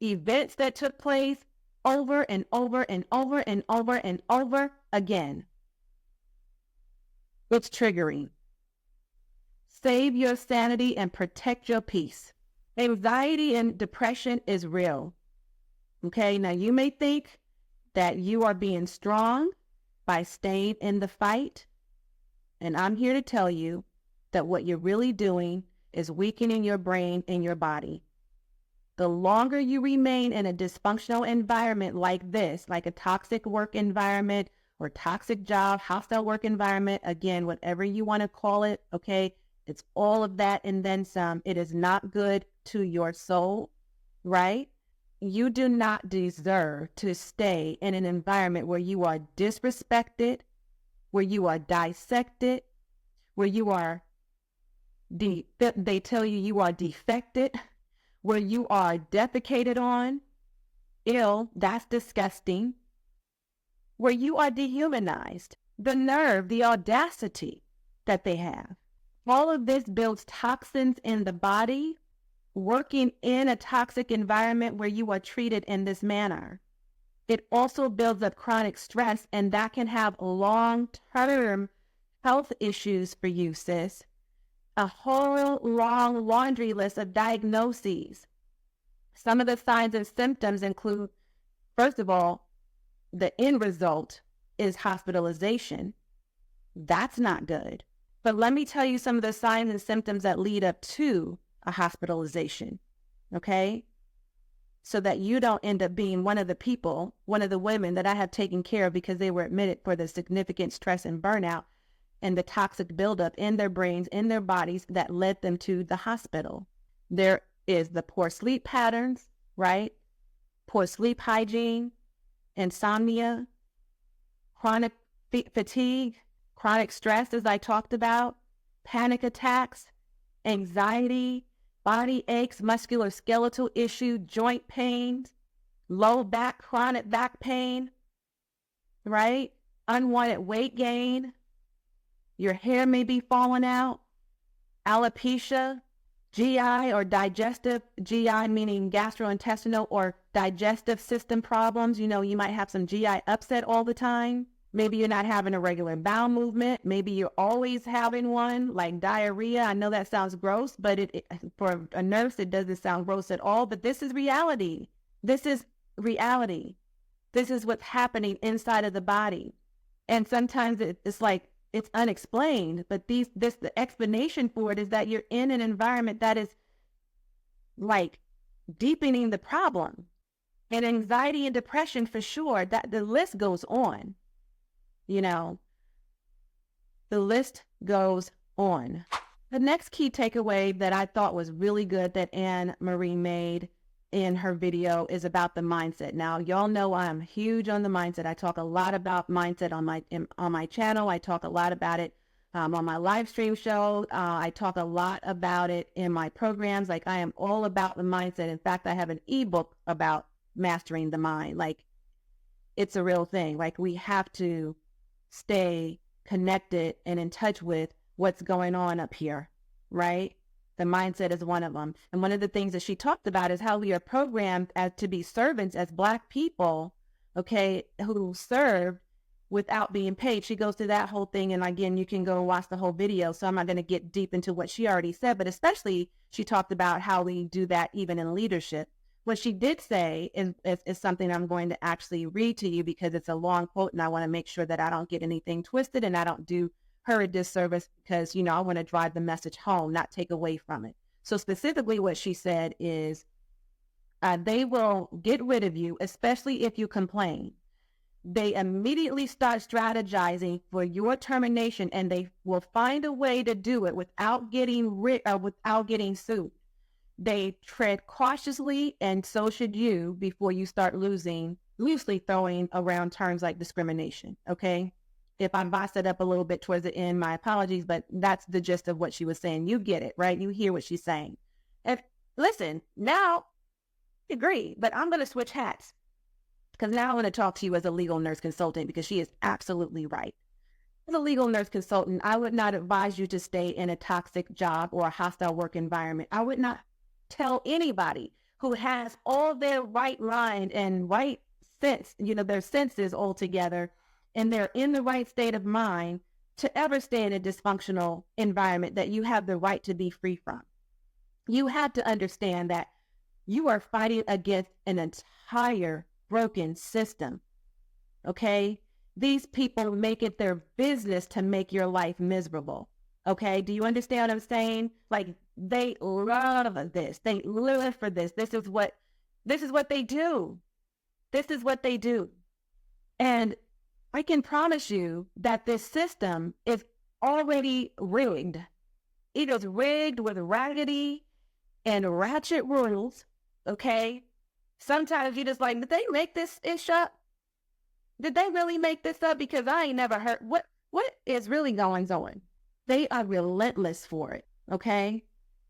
events that took place over and over and over and over and over again. It's triggering. Save your sanity and protect your peace. Anxiety and depression is real. Okay, now you may think that you are being strong by staying in the fight. And I'm here to tell you that what you're really doing is weakening your brain and your body. The longer you remain in a dysfunctional environment like this, like a toxic work environment or toxic job, hostile work environment, again, whatever you want to call it, okay, it's all of that and then some. It is not good to your soul, right? You do not deserve to stay in an environment where you are disrespected, where you are dissected, where you are, they tell you you are defected, where you are defecated on, ill, that's disgusting, where you are dehumanized, the nerve, the audacity that they have. All of this builds toxins in the body. Working in a toxic environment where you are treated in this manner, it also builds up chronic stress, and that can have long-term health issues for you, sis. A whole long laundry list of diagnoses. Some of the signs and symptoms include, first of all, the end result is hospitalization. That's not good. But let me tell you some of the signs and symptoms that lead up to a hospitalization, okay? So that you don't end up being one of the people, one of the women that I have taken care of because they were admitted for the significant stress and burnout and the toxic buildup in their brains, in their bodies that led them to the hospital. There is the poor sleep patterns, right? Poor sleep hygiene, insomnia, chronic fatigue, chronic stress, as I talked about, panic attacks, anxiety, body aches, musculoskeletal issue, joint pains, low back, chronic back pain, right? Unwanted weight gain. Your hair may be falling out. Alopecia, GI or digestive, GI meaning gastrointestinal or digestive system problems. You know, you might have some GI upset all the time. Maybe you're not having a regular bowel movement. Maybe you're always having one, like diarrhea. I know that sounds gross, but for a nurse, it doesn't sound gross at all. But this is reality. This is reality. This is what's happening inside of the body. And sometimes it's like it's unexplained. But the explanation for it is that you're in an environment that is like deepening the problem. And anxiety and depression, for sure, that the list goes on. You know, the list goes on. The next key takeaway that I thought was really good that Anne Marie made in her video is about the mindset. Now, y'all know I'm huge on the mindset. I talk a lot about mindset on my channel. I talk a lot about it on my live stream show. I talk a lot about it in my programs. Like, I am all about the mindset. In fact, I have an ebook about mastering the mind. Like, it's a real thing. Like, we have to stay connected and in touch with what's going on up here, right? The mindset is one of them. And one of the things that she talked about is how we are programmed as to be servants as Black people, okay, who serve without being paid. She goes through that whole thing. And again, you can go and watch the whole video. So I'm not going to get deep into what she already said, but especially she talked about how we do that even in leadership. What she did say is something I'm going to actually read to you because it's a long quote and I want to make sure that I don't get anything twisted and I don't do her a disservice because, you know, I want to drive the message home, not take away from it. So specifically what she said is they will get rid of you, especially if you complain. They immediately start strategizing for your termination and they will find a way to do it without getting sued. They tread cautiously, and so should you before you start loosely throwing around terms like discrimination, okay? If I bossed it up a little bit towards the end, my apologies, but that's the gist of what she was saying. You get it, right? You hear what she's saying. And listen, now, I agree, but I'm going to switch hats. Because now I want to talk to you as a legal nurse consultant, because she is absolutely right. As a legal nurse consultant, I would not advise you to stay in a toxic job or a hostile work environment. I would not tell anybody who has all their right mind and right sense, their senses all together, and they're in the right state of mind to ever stay in a dysfunctional environment that you have the right to be free from. You have to understand that you are fighting against an entire broken system. Okay? These people make it their business to make your life miserable. Okay? Do you understand what I'm saying? Like, they love this. They live for this. This is what they do. This is what they do. And I can promise you that this system is already rigged. It is rigged with raggedy and ratchet rules. Okay? Sometimes you just like, did they make this ish up? Did they really make this up? Because I ain't never heard. What is really going on? They are relentless for it, okay?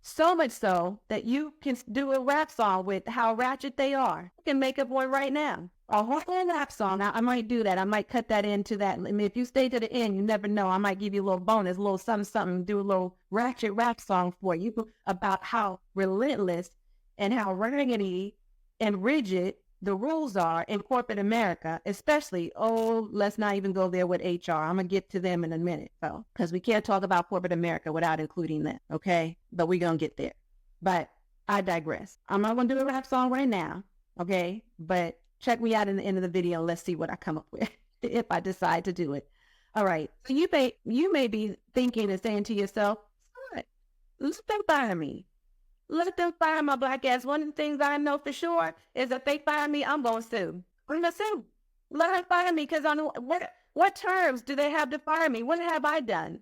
So much so that you can do a rap song with how ratchet they are. You can make up one right now. A whole rap song. I might do that. I might cut that into that. I mean, if you stay to the end, you never know. I might give you a little bonus, a little something, do a little ratchet rap song for you about how relentless and how raggedy and rigid the rules are in corporate America, especially, let's not even go there with HR. I'm going to get to them in a minute, though, because we can't talk about corporate America without including them, okay? But we're going to get there. But I digress. I'm not going to do a rap song right now, okay? But check me out in the end of the video. Let's see what I come up with if I decide to do it. All right. So you may be thinking and saying to yourself, "What? Let them fire me. Let them fire my black ass." One of the things I know for sure is if they fire me, I'm going to sue. I'm going to sue. Let them fire me, because on what terms do they have to fire me? What have I done?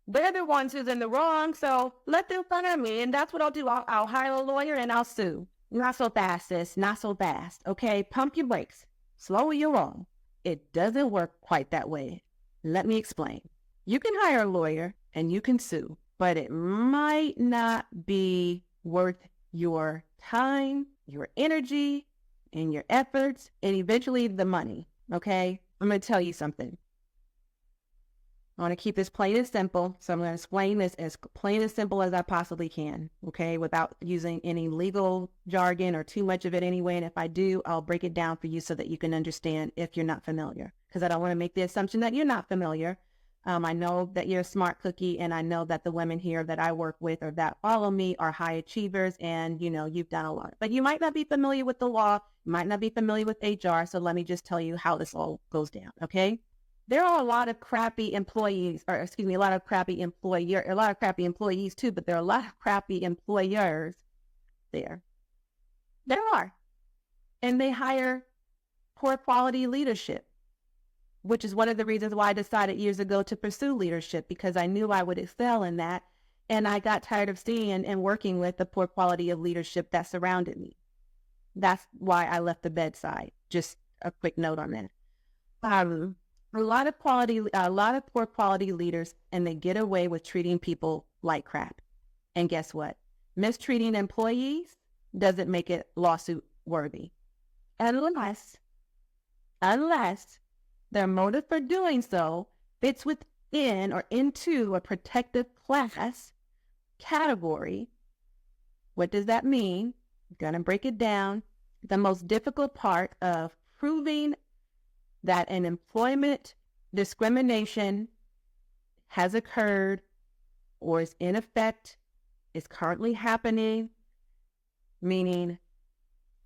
They're the ones who's in the wrong, so let them fire me, and that's what I'll do. I'll hire a lawyer and I'll sue. Not so fast, sis. Not so fast. Okay, pump your brakes. Slow your roll. It doesn't work quite that way. Let me explain. You can hire a lawyer and you can sue, but it might not be worth your time, your energy, and your efforts, and eventually the money, okay? I'm going to tell you something. I want to keep this plain and simple, so I'm going to explain this as plain and simple as I possibly can, okay, without using any legal jargon or too much of it anyway, and if I do, I'll break it down for you so that you can understand if you're not familiar, because I don't want to make the assumption that you're not familiar. I know that you're a smart cookie, and I know that the women here that I work with or that follow me are high achievers, and, you've done a lot. But you might not be familiar with the law, you might not be familiar with HR, so let me just tell you how this all goes down, okay? There are a lot of crappy employees, or excuse me, a lot of crappy employees too, but there are a lot of crappy employers there. There are. And they hire poor quality leadership, which is one of the reasons why I decided years ago to pursue leadership, because I knew I would excel in that. And I got tired of seeing and working with the poor quality of leadership that surrounded me. That's why I left the bedside. Just a quick note on that. A lot of poor quality leaders, and they get away with treating people like crap. And guess what? Mistreating employees doesn't make it lawsuit worthy. Unless their motive for doing so fits within or into a protected class category. What does that mean? I'm going to break it down. The most difficult part of proving that an employment discrimination has occurred or is in effect, is currently happening, meaning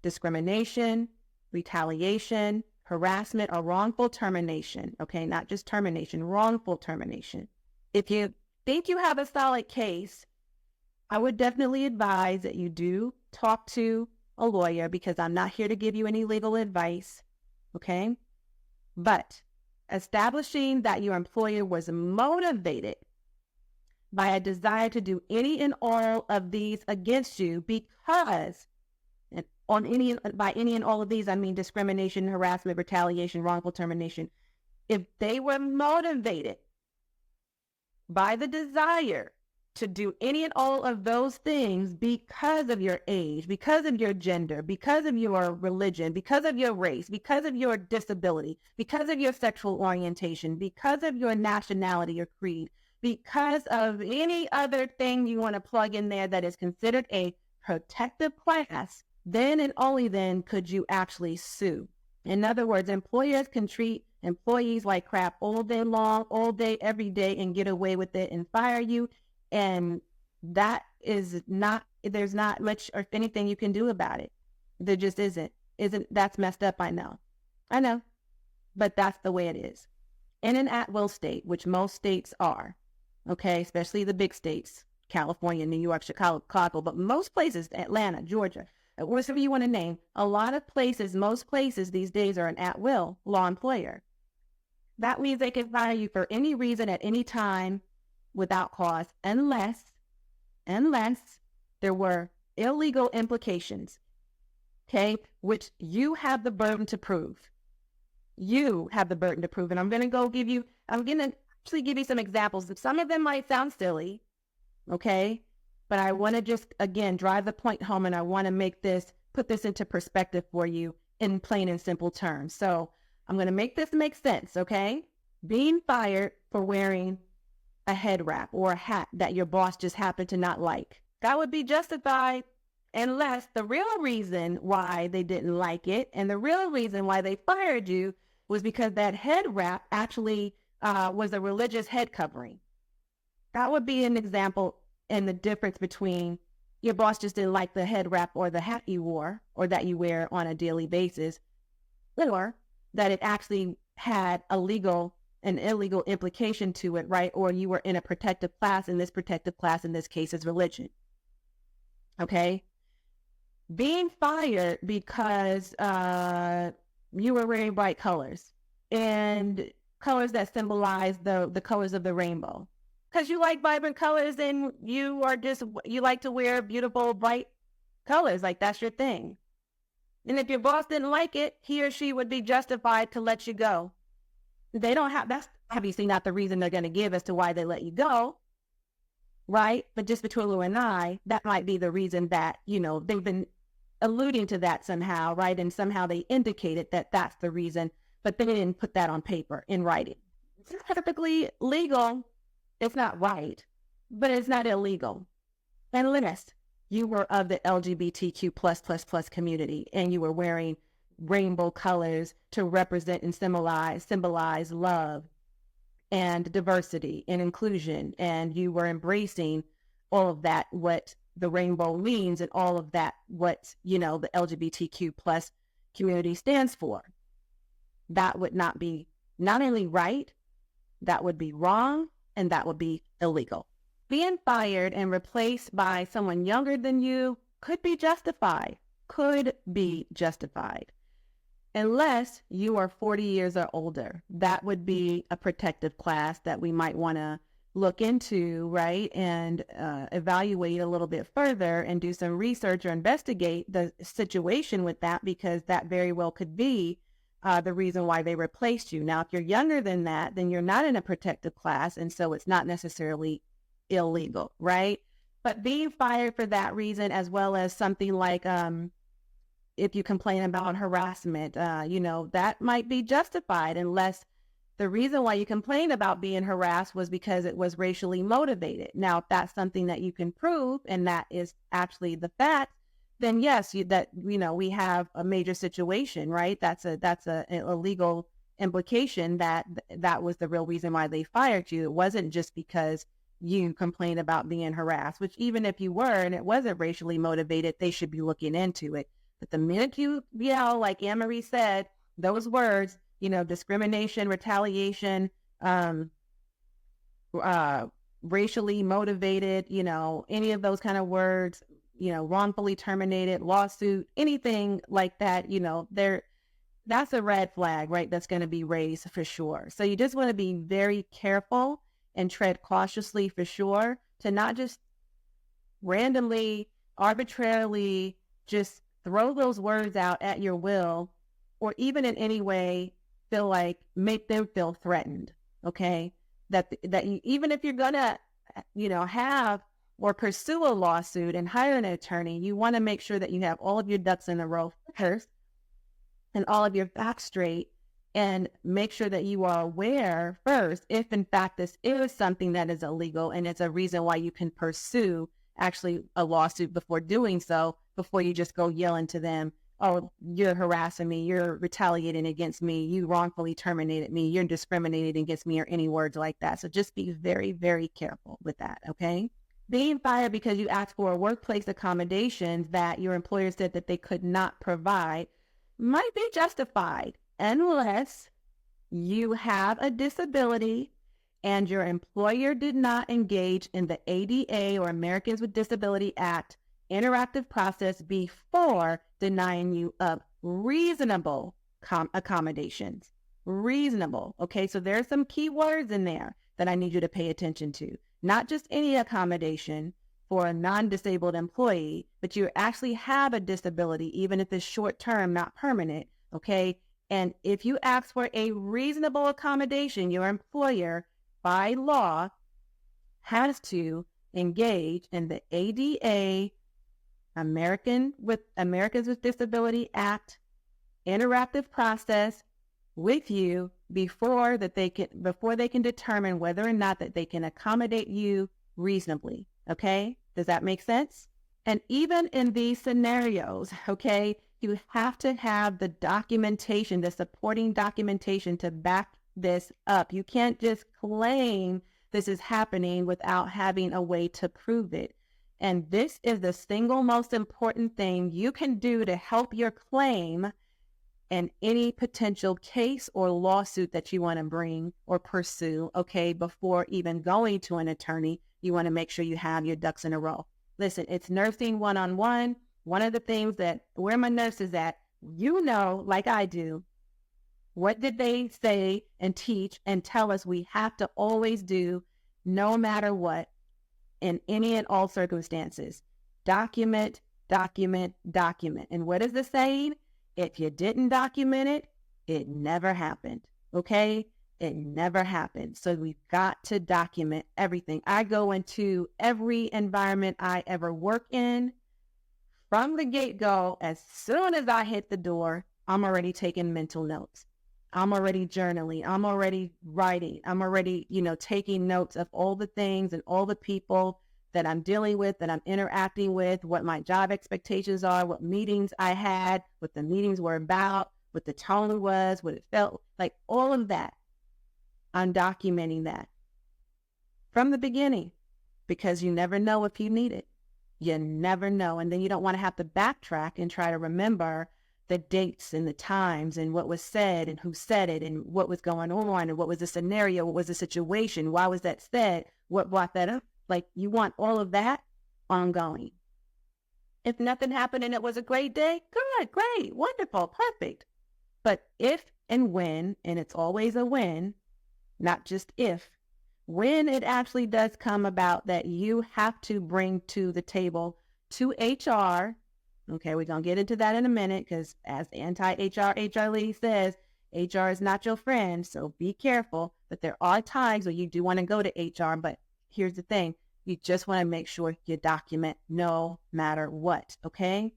discrimination, retaliation, harassment, or wrongful termination. Okay, not just termination, wrongful termination. If you think you have a solid case, I would definitely advise that you do talk to a lawyer, because I'm not here to give you any legal advice. Okay? But establishing that your employer was motivated by a desire to do any and all of these against you because, and by any and all of these, I mean discrimination, harassment, retaliation, wrongful termination. If they were motivated by the desire to do any and all of those things because of your age, because of your gender, because of your religion, because of your race, because of your disability, because of your sexual orientation, because of your nationality or creed, because of any other thing you want to plug in there that is considered a protected class, then and only then could you actually sue. In other words, employers can treat employees like crap all day long, all day, every day, and get away with it and fire you. And that is not, there's not much or anything you can do about it. There just isn't. That's messed up, I know. I know. But that's the way it is. In an at-will state, which most states are, okay, especially the big states, California, New York, Chicago, but most places, Atlanta, Georgia, whatever you want to name, a lot of places, most places these days are an at-will law employer. That means they can fire you for any reason at any time without cause, unless there were illegal implications, okay, which you have the burden to prove. You have the burden to prove. And I'm going to actually give you some examples. Some of them might sound silly, okay, but I want to just, again, drive the point home, and I want to put this into perspective for you in plain and simple terms. So I'm going to make this make sense, okay? Being fired for wearing a head wrap or a hat that your boss just happened to not like, that would be justified unless the real reason why they didn't like it and the real reason why they fired you was because that head wrap actually was a religious head covering. That would be an example in the difference between your boss just didn't like the head wrap or the hat you wore or that you wear on a daily basis, or that it actually had an illegal implication to it, right? Or you were in a protected class, and this protected class in this case is religion. Okay? Being fired because you were wearing bright colors and colors that symbolize the colors of the rainbow. Because you like vibrant colors and you like to wear beautiful, bright colors. Like, that's your thing. And if your boss didn't like it, he or she would be justified to let you go. That's obviously not the reason they're going to give as to why they let you go, right? But just between Lou and I, that might be the reason that, they've been alluding to that somehow, right? And somehow they indicated that that's the reason, but they didn't put that on paper in writing. It's perfectly legal. It's not right, but it's not illegal. Unless you were of the LGBTQ plus community and you were wearing rainbow colors to represent and symbolize love and diversity and inclusion, and you were embracing all of that, what the rainbow means, and all of that, what, the LGBTQ plus community stands for. That would not be not only right, that would be wrong, and that would be illegal. Being fired and replaced by someone younger than you could be justified, unless you are 40 years or older. That would be a protective class that we might want to look into, right, and evaluate a little bit further and do some research or investigate the situation with that, because that very well could be the reason why they replaced you. Now, if you're younger than that, then you're not in a protective class, and so it's not necessarily illegal, right? But being fired for that reason, as well as something like if you complain about harassment, that might be justified, unless the reason why you complained about being harassed was because it was racially motivated. Now, if that's something that you can prove, and that is actually the fact, then yes, we have a major situation, right? That's a illegal implication that was the real reason why they fired you. It wasn't just because you complained about being harassed, which even if you were and it wasn't racially motivated, they should be looking into it. But the minute you yell, like Anne-Marie said, those words, discrimination, retaliation, racially motivated, any of those kind of words, wrongfully terminated, lawsuit, anything like that, that's a red flag, right? That's going to be raised for sure. So you just want to be very careful and tread cautiously for sure, to not just randomly, arbitrarily just throw those words out at your will, or even in any way make them feel threatened. Okay. That you, even if you're going to have or pursue a lawsuit and hire an attorney, you want to make sure that you have all of your ducks in a row first and all of your facts straight, and make sure that you are aware first if in fact this is something that is illegal and it's a reason why you can pursue actually a lawsuit before doing so, before you just go yelling to them, oh, you're harassing me, you're retaliating against me, you wrongfully terminated me, you're discriminating against me, or any words like that. So just be very, very careful with that, okay? Being fired because you asked for a workplace accommodations that your employer said that they could not provide might be justified unless you have a disability and your employer did not engage in the ADA or Americans with Disability Act interactive process before denying you of reasonable accommodations. Reasonable. Okay, so there are some key words in there that I need you to pay attention to. Not just any accommodation for a non-disabled employee, but you actually have a disability, even if it's short-term, not permanent, okay? And if you ask for a reasonable accommodation, your employer, by law, has to engage in the ADA, Americans with Disability Act, interactive process with you before they can determine whether or not that they can accommodate you reasonably. Okay, does that make sense? And even in these scenarios, okay, you have to have the documentation, the supporting documentation to back this up. You can't just claim this is happening without having a way to prove it. And this is the single most important thing you can do to help your claim in any potential case or lawsuit that you want to bring or pursue, okay, before even going to an attorney. You want to make sure you have your ducks in a row. Listen, it's nursing one-on-one. One of the things that where my nurses at, like I do, what did they say and teach and tell us we have to always do no matter what in any and all circumstances? Document, document, document. And what is the saying? If you didn't document it, it never happened. Okay? It never happened. So we've got to document everything. I go into every environment I ever work in. From the get-go, as soon as I hit the door, I'm already taking mental notes. I'm already journaling. I'm already writing. I'm already, taking notes of all the things and all the people that I'm dealing with, that I'm interacting with, what my job expectations are, what meetings I had, what the meetings were about, what the tone was, what it felt like, all of that. I'm documenting that from the beginning, because you never know if you need it. You never know. And then you don't want to have to backtrack and try to remember the dates and the times and what was said and who said it and what was going on and what was the scenario, what was the situation, why was that said, what brought that up. Like, you want all of that ongoing. If nothing happened and it was a great day, good, great, wonderful, perfect. But if and when, and it's always a when, not just if, when it actually does come about that you have to bring to the table to HR, okay, we're going to get into that in a minute, because as anti-HR HR lady says, HR is not your friend, so be careful. But there are times where you do want to go to HR, but here's the thing. You just want to make sure you document no matter what, okay?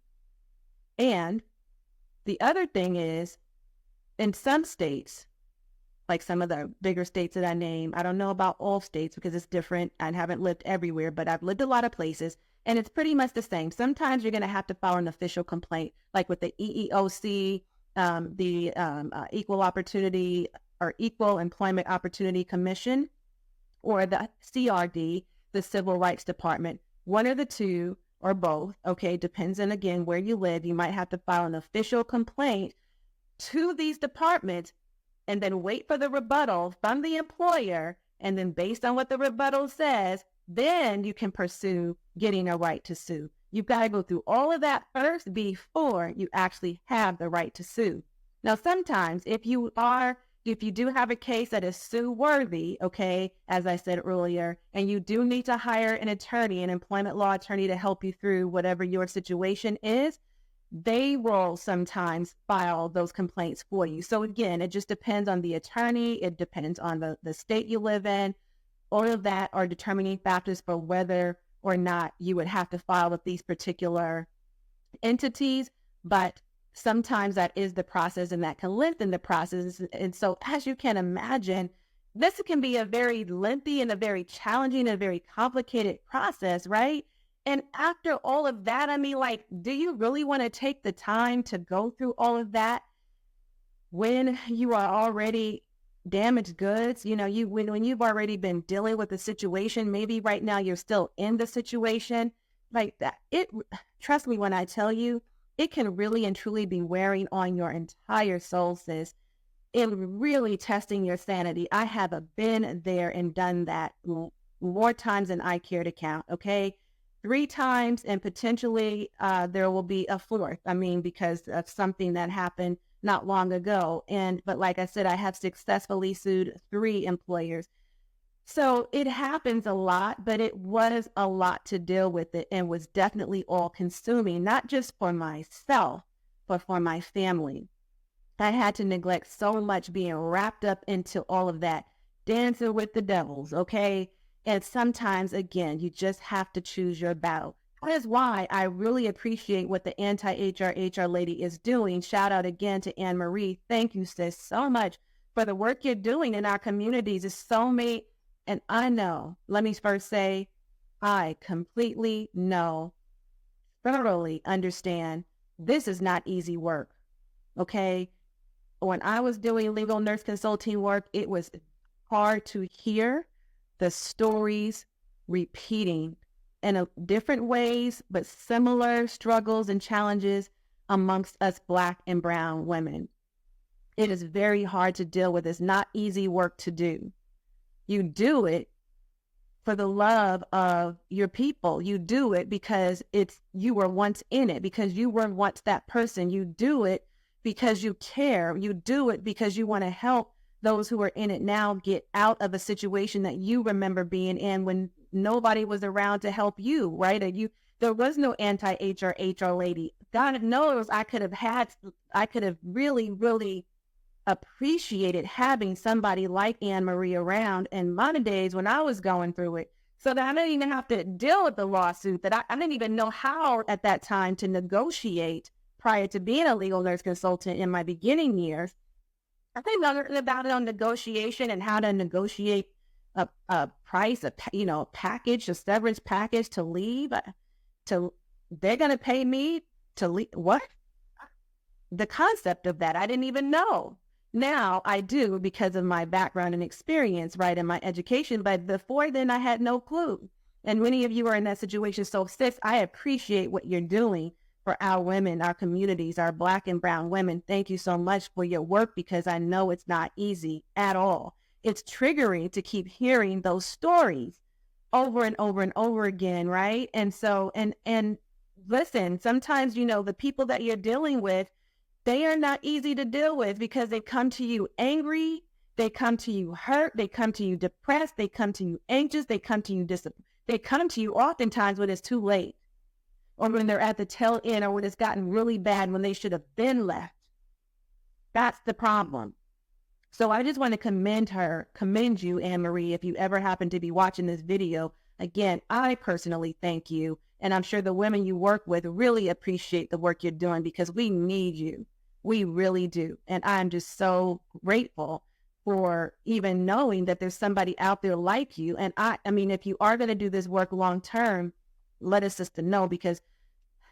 And the other thing is, in some states, like some of the bigger states that I name, I don't know about all states because it's different. I haven't lived everywhere, but I've lived a lot of places, and it's pretty much the same. Sometimes you're going to have to file an official complaint, like with the EEOC, the Equal Opportunity or Equal Employment Opportunity Commission, or the CRD, the Civil Rights Department. One or the two, or both, okay, depends on, again, where you live. You might have to file an official complaint to these departments and then wait for the rebuttal from the employer. And then based on what the rebuttal says, then you can pursue getting a right to sue. You've got to go through all of that first before you actually have the right to sue. Now, sometimes if you do have a case that is sue-worthy, okay, as I said earlier, and you do need to hire an attorney, an employment law attorney, to help you through whatever your situation is, they will sometimes file those complaints for you. So again, it just depends on the attorney. It depends on the state you live in. all of that are determining factors for whether or not you would have to file with these particular entities, but sometimes that is the process and that can lengthen the process. And so, as you can imagine, this can be a very lengthy and a very challenging and very complicated process, right? And after all of that, I mean, like, do you really want to take the time to go through all of that when you are already damaged goods? You know, when you've already been dealing with the situation, maybe right now you're still in the situation like that. Trust me when I tell you, it can really and truly be wearing on your entire soul, sis, and really testing your sanity. I have been there and done that more times than I care to count. Okay. 3 times, and potentially there will be a fourth. I mean, because of something that happened not long ago. But like I said, I have successfully sued 3 employers. So it happens a lot, but it was a lot to deal with it and was definitely all consuming, not just for myself, but for my family. I had to neglect so much being wrapped up into all of that, dancing with the devils, okay? And sometimes, again, you just have to choose your battle. That is why I really appreciate what the anti-HR lady is doing. Shout out again to Anne Marie. Thank you, sis, so much for the work you're doing in our communities. It's so many, and I know, let me first say, I completely know, thoroughly understand this is not easy work, okay? When I was doing legal nurse consulting work, it was hard to hear the stories repeating in different ways, but similar struggles and challenges amongst us Black and brown women. It is very hard to deal with. It's not easy work to do. You do it for the love of your people. You do it because you were once in it, because you were once that person. You do it because you care. You do it because you want to help those who are in it now get out of a situation that you remember being in when nobody was around to help you, right? There was no anti-HR lady. God knows I could have really, really appreciated having somebody like Anne Marie around in my days when I was going through it, so that I didn't even have to deal with the lawsuit, that I didn't even know how at that time to negotiate prior to being a legal nurse consultant in my beginning years. I think learning about it on negotiation and how to negotiate a price, a package, a severance package to leave. They're going to pay me to leave. What? The concept of that, I didn't even know. Now I do because of my background and experience, right, in my education. But before then, I had no clue. And many of you are in that situation. So, sis, I appreciate what you're doing for our women, our communities, our Black and brown women. Thank you so much for your work, because I know it's not easy at all. It's triggering to keep hearing those stories over and over and over again, right? And so, and listen, sometimes, the people that you're dealing with, they are not easy to deal with because they come to you angry, they come to you hurt, they come to you depressed, they come to you anxious, they come to you they come to you oftentimes when it's too late, or when they're at the tail end, or when it's gotten really bad when they should have been left. That's the problem. So I just want to commend you, Anne Marie, if you ever happen to be watching this video. Again, I personally thank you. And I'm sure the women you work with really appreciate the work you're doing, because we need you. We really do. And I'm just so grateful for even knowing that there's somebody out there like you. And I mean, if you are going to do this work long term, let us sister know, because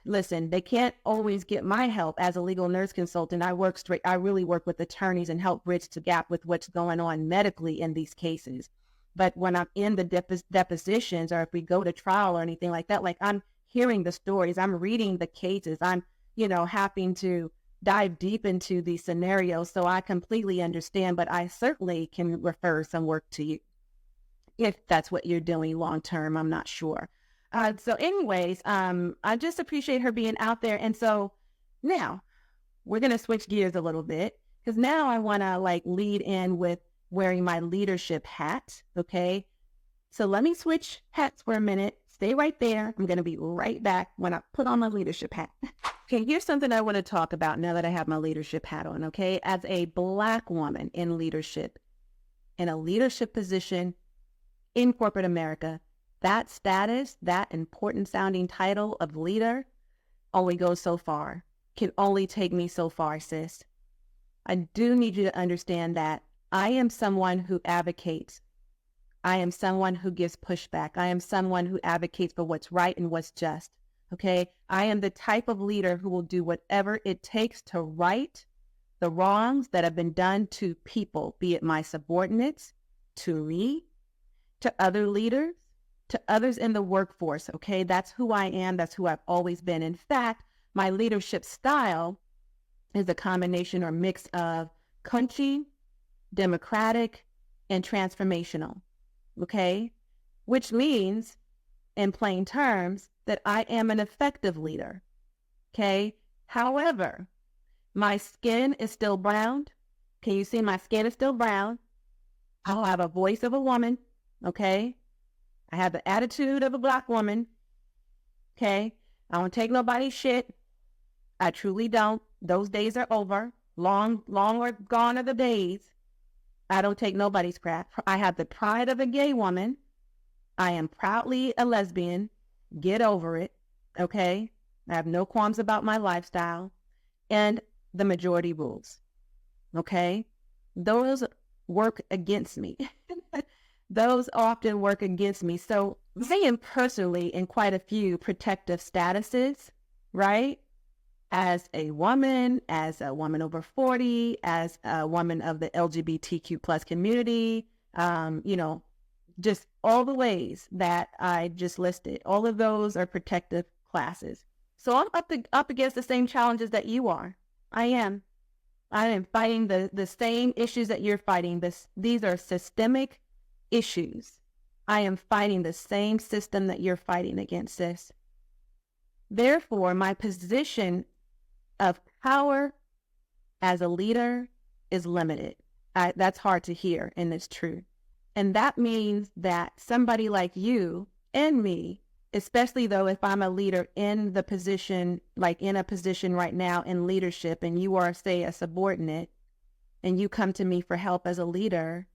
listen, they can't always get my help as a legal nurse consultant. I really work with attorneys and help bridge the gap with what's going on medically in these cases. But when I'm in the depositions, or if we go to trial or anything like that, like, I'm hearing the stories, I'm reading the cases, I'm, having to dive deep into these scenarios. So I completely understand, but I certainly can refer some work to you if that's what you're doing long term. I'm not sure. So anyways, I just appreciate her being out there. And so now we're going to switch gears a little bit, because now I want to lead in with wearing my leadership hat. Okay. So let me switch hats for a minute. Stay right there. I'm going to be right back when I put on my leadership hat. Okay. Here's something I want to talk about now that I have my leadership hat on. Okay. As a Black woman in leadership, in a leadership position, in corporate America, that status, that important sounding title of leader only goes so far, can only take me so far, sis. I do need you to understand that I am someone who advocates. I am someone who gives pushback. I am someone who advocates for what's right and what's just. Okay? I am the type of leader who will do whatever it takes to right the wrongs that have been done to people, be it my subordinates, to me, to other leaders, to others in the workforce. Okay? That's who I am. That's who I've always been. In fact, my leadership style is a combination or mix of coaching, democratic, and transformational. Okay? Which means, in plain terms, that I am an effective leader. Okay? However, my skin is still brown. Can you see my skin is still brown? I'll have a voice of a woman. Okay? I have the attitude of a Black woman. Okay? I don't take nobody's shit. I truly don't. Those days are over. Long or gone are the days. I don't take nobody's crap. I have the pride of a gay woman. I am proudly a lesbian. Get over it. Okay? I have no qualms about my lifestyle. And the majority rules. Okay? Those work against me. Those often work against me. So I am personally in quite a few protective statuses, right? As a woman over 40, as a woman of the LGBTQ plus community, just all the ways that I just listed, all of those are protective classes. So I'm up against the same challenges that you are. I am fighting the same issues that you're fighting. These are systemic issues. I am fighting the same system that you're fighting against, sis. Therefore, my position of power as a leader is limited. That's hard to hear, and it's true. And that means that somebody like you and me, especially though if I'm a leader in the position, like in a position right now in leadership, and you are, say, a subordinate, and you come to me for help as a leader,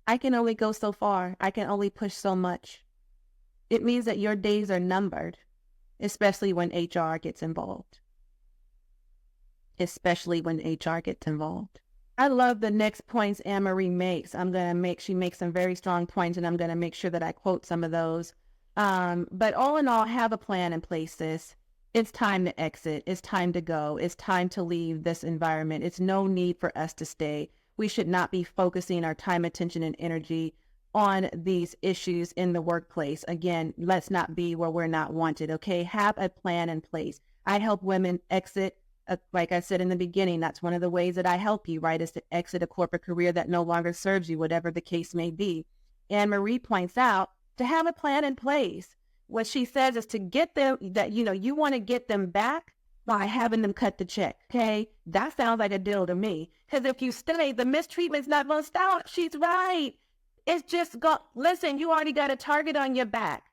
I can only go so far. I can only push so much. It means that your days are numbered, especially when HR gets involved. Especially when HR gets involved. I love the next points Anne-Marie makes. She makes some very strong points, and I'm going to make sure that I quote some of those. But all in all, have a plan in place, sis. It's time to exit. It's time to go. It's time to leave this environment. It's no need for us to stay. We should not be focusing our time, attention, and energy on these issues in the workplace. Again, let's not be where we're not wanted, okay? Have a plan in place. I help women exit. Like I said in the beginning, that's one of the ways that I help you, right, is to exit a corporate career that no longer serves you, whatever the case may be. Anne-Marie points out to have a plan in place. What she says is to get them, that, you want to get them back by having them cut the check, okay? That sounds like a deal to me. Because if you stay, the mistreatment's not going to stop. She's right. It's just, listen, you already got a target on your back.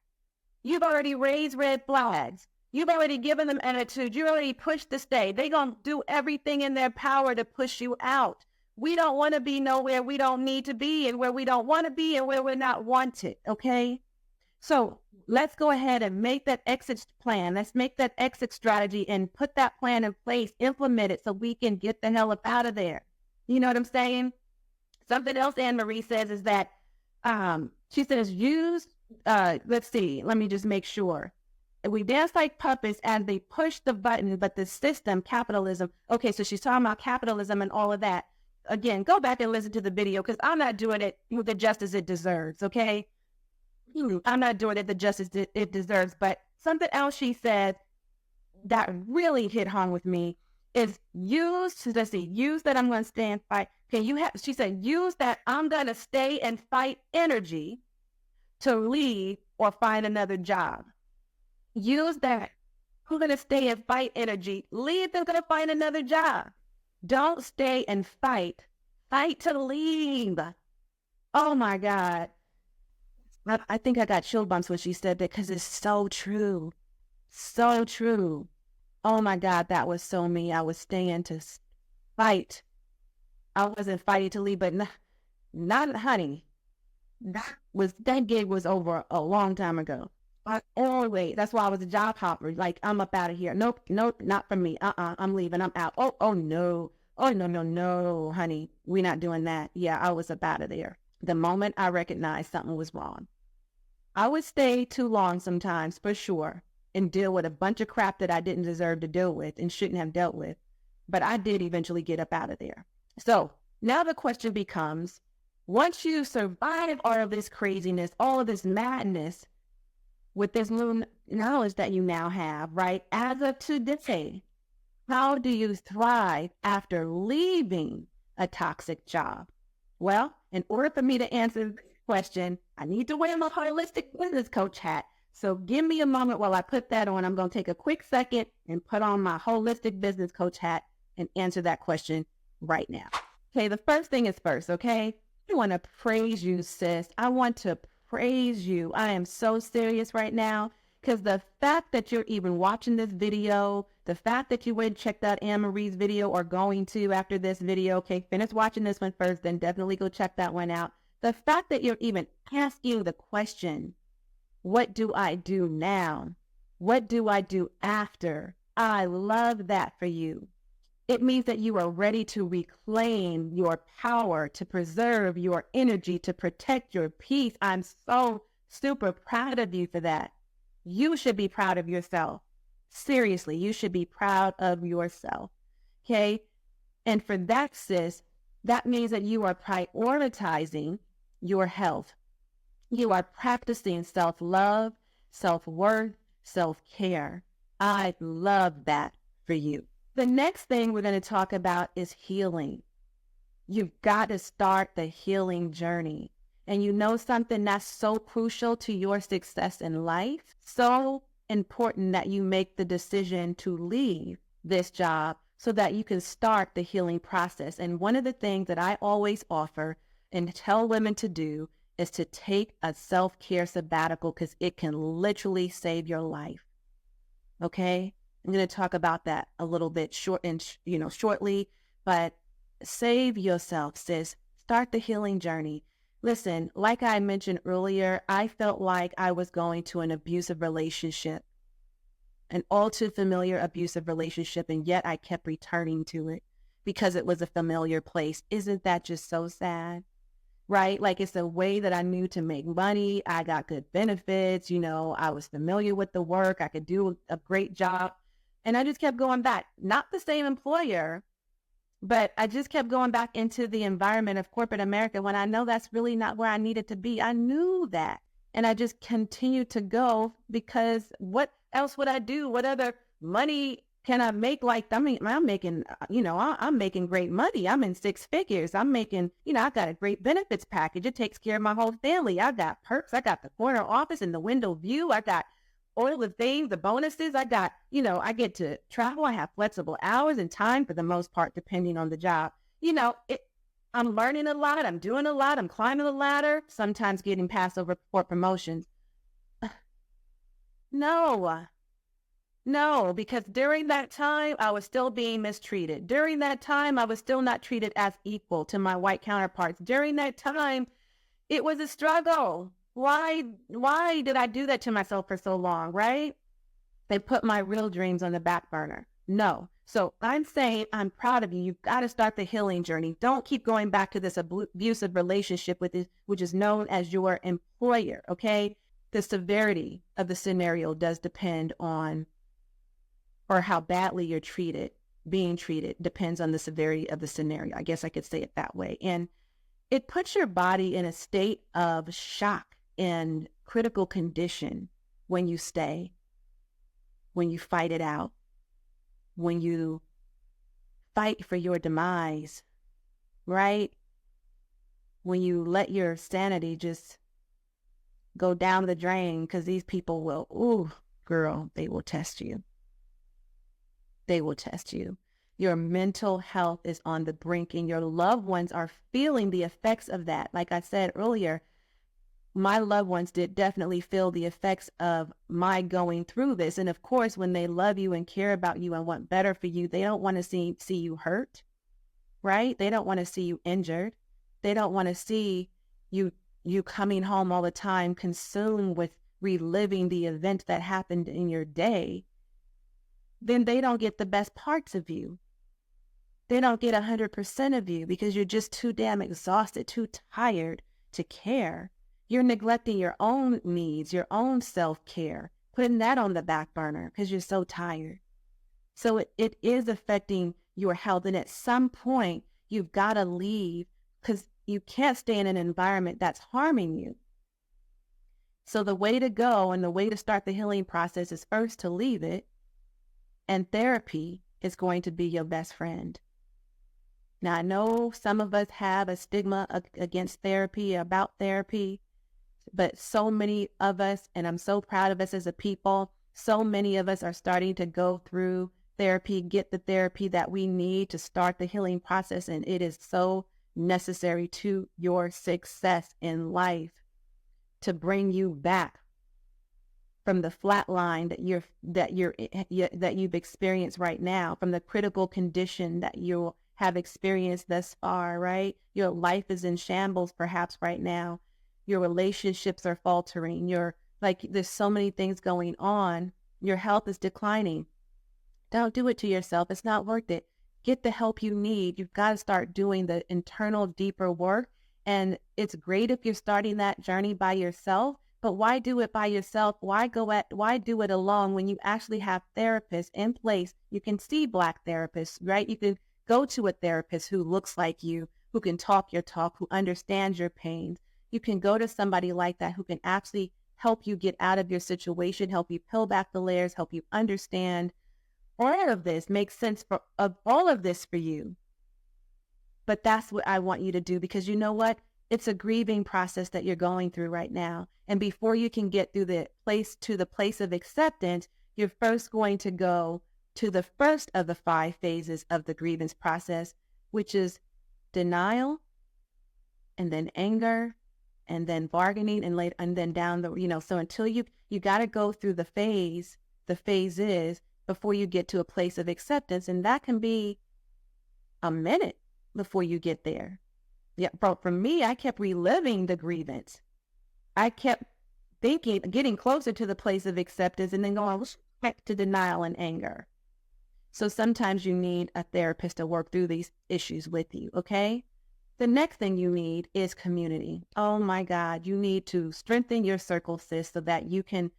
You've already raised red flags. You've already given them attitude. You already pushed to stay. They're going to do everything in their power to push you out. We don't want to be nowhere we don't need to be, and where we don't want to be, and where we're not wanted, okay? So let's go ahead and make that exit plan. Let's make that exit strategy and put that plan in place, implement it so we can get the hell up out of there. You know what I'm saying? Something else Anne-Marie says is that, she says, let's see, let me just make sure. We dance like puppets as they push the button, but the system, capitalism. Okay, so she's talking about capitalism and all of that. Again, go back and listen to the video because I'm not doing it with the justice it deserves, okay? I'm not doing it the justice it deserves. But something else she said that really hit home with me is use that I'm going to stay and fight. She said, use that I'm going to stay and fight energy to leave or find another job. Use that. I'm going to stay and fight energy. Leave, they're going to find another job. Don't stay and fight. Fight to leave. Oh my God. I think I got chill bumps when she said that because it's so true. So true. Oh my God, that was so me. I was staying to fight. I wasn't fighting to leave, but not honey. That gig was over a long time ago. I always, that's why I was a job hopper. Like, I'm up out of here. Nope, nope, not for me. I'm leaving. I'm out. Oh no. Oh no, no, no, honey. We're not doing that. Yeah, I was up out of there. The moment I recognized something was wrong. I would stay too long sometimes, for sure, and deal with a bunch of crap that I didn't deserve to deal with and shouldn't have dealt with. But I did eventually get up out of there. So now the question becomes, once you survive all of this craziness, all of this madness, with this new knowledge that you now have, right, as of today, how do you thrive after leaving a toxic job? Well, in order for me to answer this question, I need to wear my holistic business coach hat. So give me a moment while I put that on. I'm going to take a quick second and put on my holistic business coach hat and answer that question right now. Okay, the first thing is first, okay? I want to praise you, sis. I want to praise you. I am so serious right now because the fact that you're even watching this video, the fact that you went and checked out Anne-Marie's video or going to after this video, okay, finish watching this one first, then definitely go check that one out. The fact that you're even asking the question, what do I do now? What do I do after? I love that for you. It means that you are ready to reclaim your power, to preserve your energy, to protect your peace. I'm so super proud of you for that. You should be proud of yourself. Seriously, you should be proud of yourself. Okay? And for that, sis, that means that you are prioritizing your health. You are practicing self-love, self-worth, self-care. I love that for you. The next thing we're going to talk about is healing. You've got to start the healing journey. And you know something that's so crucial to your success in life? So important that you make the decision to leave this job so that you can start the healing process. And one of the things that I always offer and tell women to do is to take a self-care sabbatical because it can literally save your life. Okay? I'm going to talk about that a little bit shortly, but save yourself, sis. Start the healing journey. Listen, like I mentioned earlier, I felt like I was going to an abusive relationship, an all too familiar abusive relationship, and yet I kept returning to it because it was a familiar place. Isn't that just so sad? Right? Like it's a way that I knew to make money. I got good benefits. I was familiar with the work. I could do a great job. And I just kept going back. Not the same employer, but I just kept going back into the environment of corporate America when I know that's really not where I needed to be. I knew that. And I just continued to go because what else would I do? What other money can I make? I'm making, I'm making great money. I'm in six figures. I'm making, I got a great benefits package. It takes care of my whole family. I got perks. I got the corner office and the window view. I got all the things, the bonuses. I got, I get to travel. I have flexible hours and time for the most part, depending on the job. I'm learning a lot. I'm doing a lot. I'm climbing the ladder, sometimes getting passed over for promotions. No, because during that time, I was still being mistreated. During that time, I was still not treated as equal to my white counterparts. During that time, it was a struggle. Why did I do that to myself for so long, right? They put my real dreams on the back burner. No. So I'm saying I'm proud of you. You've got to start the healing journey. Don't keep going back to this abusive relationship with this, which is known as your employer, okay? The severity of the scenario does depend on, or how badly you're being treated depends on the severity of the scenario. I guess I could say it that way. And it puts your body in a state of shock and critical condition when you stay, when you fight it out, when you fight for your demise, right? When you let your sanity just go down the drain because these people will, ooh, girl, they will test you. They will test you. Your mental health is on the brink and your loved ones are feeling the effects of that. Like I said earlier, my loved ones did definitely feel the effects of my going through this. And of course, when they love you and care about you and want better for you, they don't want to see you hurt, right? They don't want to see you injured. They don't want to see you you coming home all the time consumed with reliving the event that happened in your day, then they don't get the best parts of you. They don't get 100% of you because you're just too damn exhausted, too tired to care. You're neglecting your own needs, your own self-care, putting that on the back burner because you're so tired. So it is affecting your health. And at some point, you've got to leave because you can't stay in an environment that's harming you. So the way to go and the way to start the healing process is first to leave it. And therapy is going to be your best friend. Now, I know some of us have a stigma against therapy, about therapy, but so many of us, and I'm so proud of us as a people, so many of us are starting to go through therapy, get the therapy that we need to start the healing process, and it is so necessary to your success in life to bring you back from the flat line that you've experienced right now, from the critical condition that you have experienced thus far, right? Your life is in shambles perhaps right now. Your relationships are faltering. There's so many things going on. Your health is declining. Don't do it to yourself. It's not worth it. Get the help you need. You've got to start doing the internal, deeper work. And it's great if you're starting that journey by yourself, but why do it by yourself? Why do it alone when you actually have therapists in place? You can see Black therapists, right? You can go to a therapist who looks like you, who can talk your talk, who understands your pains. You can go to somebody like that who can actually help you get out of your situation, help you peel back the layers, help you understand all of this, make sense of all of this for you. But that's what I want you to do, because you know what? It's a grieving process that you're going through right now. And before you can get through the place of acceptance, you're first going to go to the first of the 5 phases of the grievance process, which is denial, and then anger, and then bargaining, and then down so until you got to go through the phases before you get to a place of acceptance. And that can be a minute before you get there. Yeah, for me, I kept reliving the grievance. I kept getting closer to the place of acceptance, and then going back to denial and anger. So sometimes you need a therapist to work through these issues with you, okay? The next thing you need is community. Oh my God, you need to strengthen your circle, sis, so that you can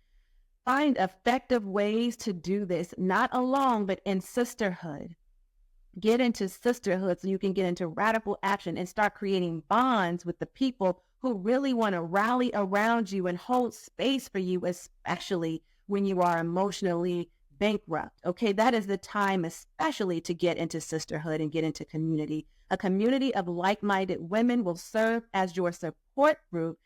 find effective ways to do this, not alone, but in sisterhood. Get into sisterhood so you can get into radical action and start creating bonds with the people who really want to rally around you and hold space for you, especially when you are emotionally bankrupt. Okay, that is the time especially to get into sisterhood and get into community. A community of like-minded women will serve as your support group.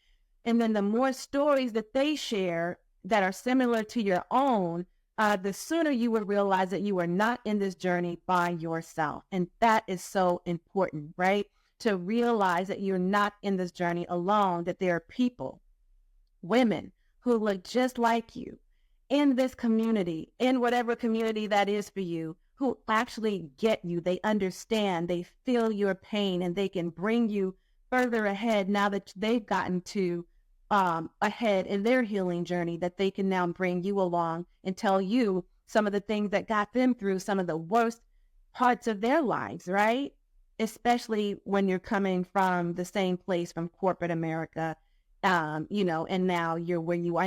And then the more stories that they share that are similar to your own, the sooner you will realize that you are not in this journey by yourself. And that is so important, right? To realize that you're not in this journey alone, that there are people, women who look just like you in this community, in whatever community that is for you, who actually get you. They understand, they feel your pain, and they can bring you further ahead now that they've gotten to ahead in their healing journey, that they can now bring you along and tell you some of the things that got them through some of the worst parts of their lives, right? Especially when you're coming from the same place, from corporate America, and now you're where you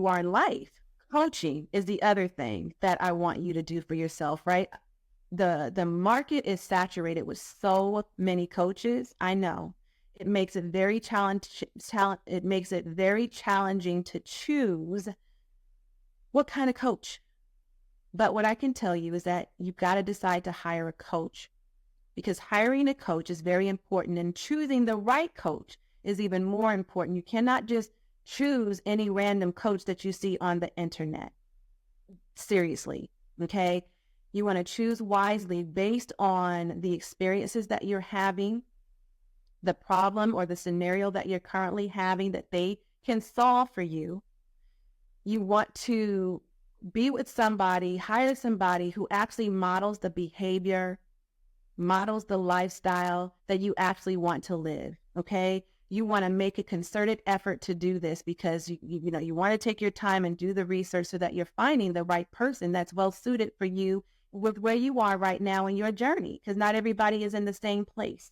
are in life. Coaching is the other thing that I want you to do for yourself, right? The market is saturated with so many coaches. I know. It makes it very challenging to choose what kind of coach. But what I can tell you is that you've got to decide to hire a coach, because hiring a coach is very important, and choosing the right coach is even more important. You cannot just choose any random coach that you see on the internet. Seriously, okay? You want to choose wisely based on the experiences that you're having, the problem or the scenario that you're currently having that they can solve for you. You want to be with somebody, hire somebody who actually models the behavior, models the lifestyle that you actually want to live, okay? you want to make a concerted effort to do this because you want to take your time and do the research so that you're finding the right person that's well suited for you with where you are right now in your journey, because not everybody is in the same place.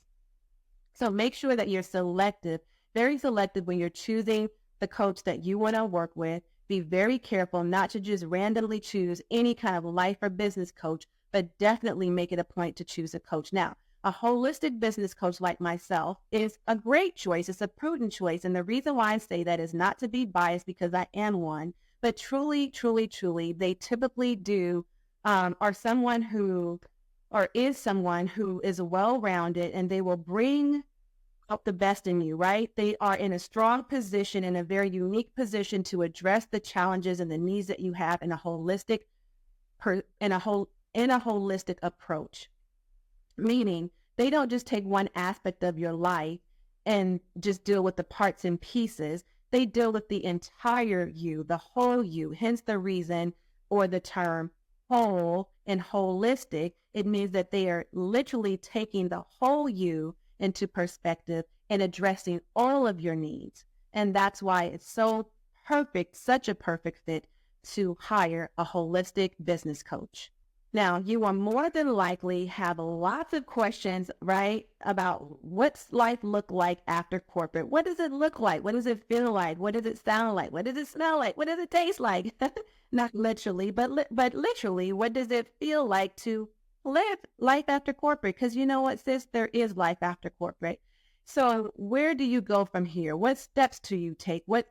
So make sure that you're selective, very selective when you're choosing the coach that you want to work with. Be very careful not to just randomly choose any kind of life or business coach, but definitely make it a point to choose a coach. Now, a holistic business coach like myself is a great choice. It's a prudent choice. And the reason why I say that is not to be biased because I am one, but truly, truly, truly, they typically do are someone who or is someone who is well-rounded, and they will bring out the best in you, right? They are in a strong position, in a very unique position to address the challenges and the needs that you have in a holistic in a holistic approach. Meaning they don't just take one aspect of your life and just deal with the parts and pieces. They deal with the entire you, the whole you, hence the reason or the term whole and holistic. It means that they are literally taking the whole you into perspective and addressing all of your needs. And that's why it's so perfect, such a perfect fit to hire a holistic business coach. Now, you will more than likely have lots of questions, right, about what's life look like after corporate? What does it look like? What does it feel like? What does it sound like? What does it smell like? What does it taste like? Not literally, but literally, what does it feel like to live life after corporate? Because you know what, sis, there is life after corporate. So where do you go from here? What steps do you take? What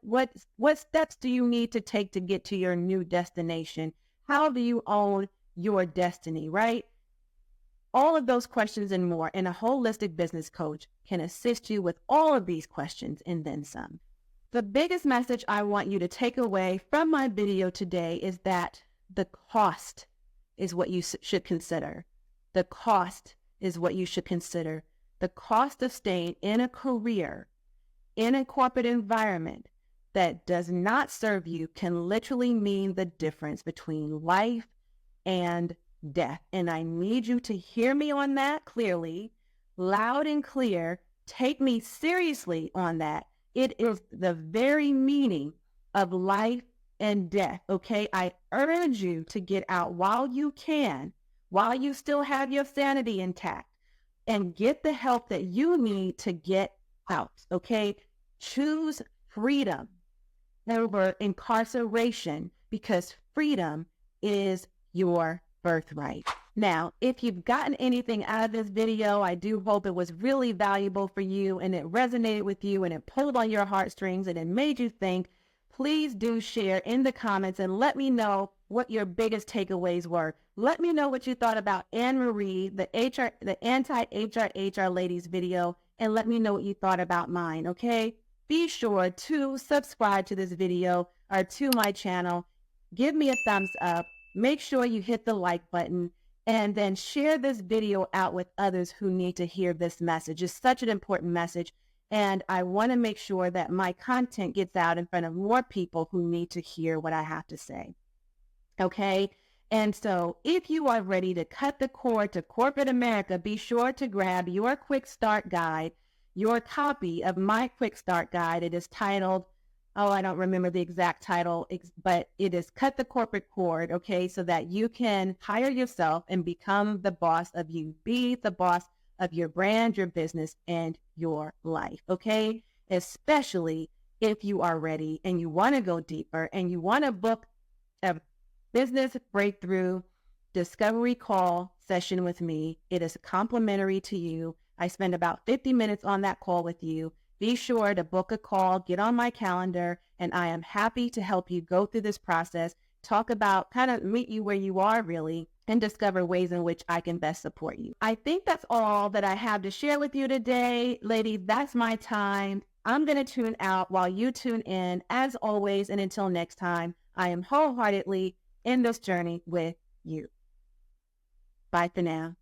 steps do you need to take to get to your new destination? How do you own your destiny, right? All of those questions and more, and a holistic business coach can assist you with all of these questions and then some. The biggest message I want you to take away from my video today is that the cost is what you should consider. The cost is what you should consider. The cost of staying in a career, in a corporate environment that does not serve you can literally mean the difference between life and death. And I need you to hear me on that clearly, loud and clear. Take me seriously on that. It is the very meaning of life and death, okay? I urge you to get out while you can, while you still have your sanity intact, and get the help that you need to get out, okay? Choose freedom over incarceration, because freedom is your birthright. Now, if you've gotten anything out of this video, I do hope it was really valuable for you and it resonated with you and it pulled on your heartstrings and it made you think. Please do share in the comments and let me know what your biggest takeaways were. Let me know what you thought about Anne Marie, the anti-HR ladies video, and let me know what you thought about mine, okay? Be sure to subscribe to this video or to my channel. Give me a thumbs up. Make sure you hit the like button and then share this video out with others who need to hear this message. It's such an important message. And I want to make sure that my content gets out in front of more people who need to hear what I have to say. Okay? And so if you are ready to cut the cord to corporate America, be sure to grab your quick start guide, your copy of my quick start guide. It is titled, I don't remember the exact title, but it is Cut the Corporate Cord, okay, so that you can hire yourself and become the boss of you. Be the boss of your brand, your business, and your life, okay? Especially if you are ready and you want to go deeper and you want to book a business breakthrough discovery call session with me. It is complimentary to you. I spend about 50 minutes on that call with you. Be sure to book a call, get on my calendar, and I am happy to help you go through this process, talk about, kind of meet you where you are really, and discover ways in which I can best support you. I think that's all that I have to share with you today. Ladies, that's my time. I'm going to tune out while you tune in. As always, and until next time, I am wholeheartedly in this journey with you. Bye for now.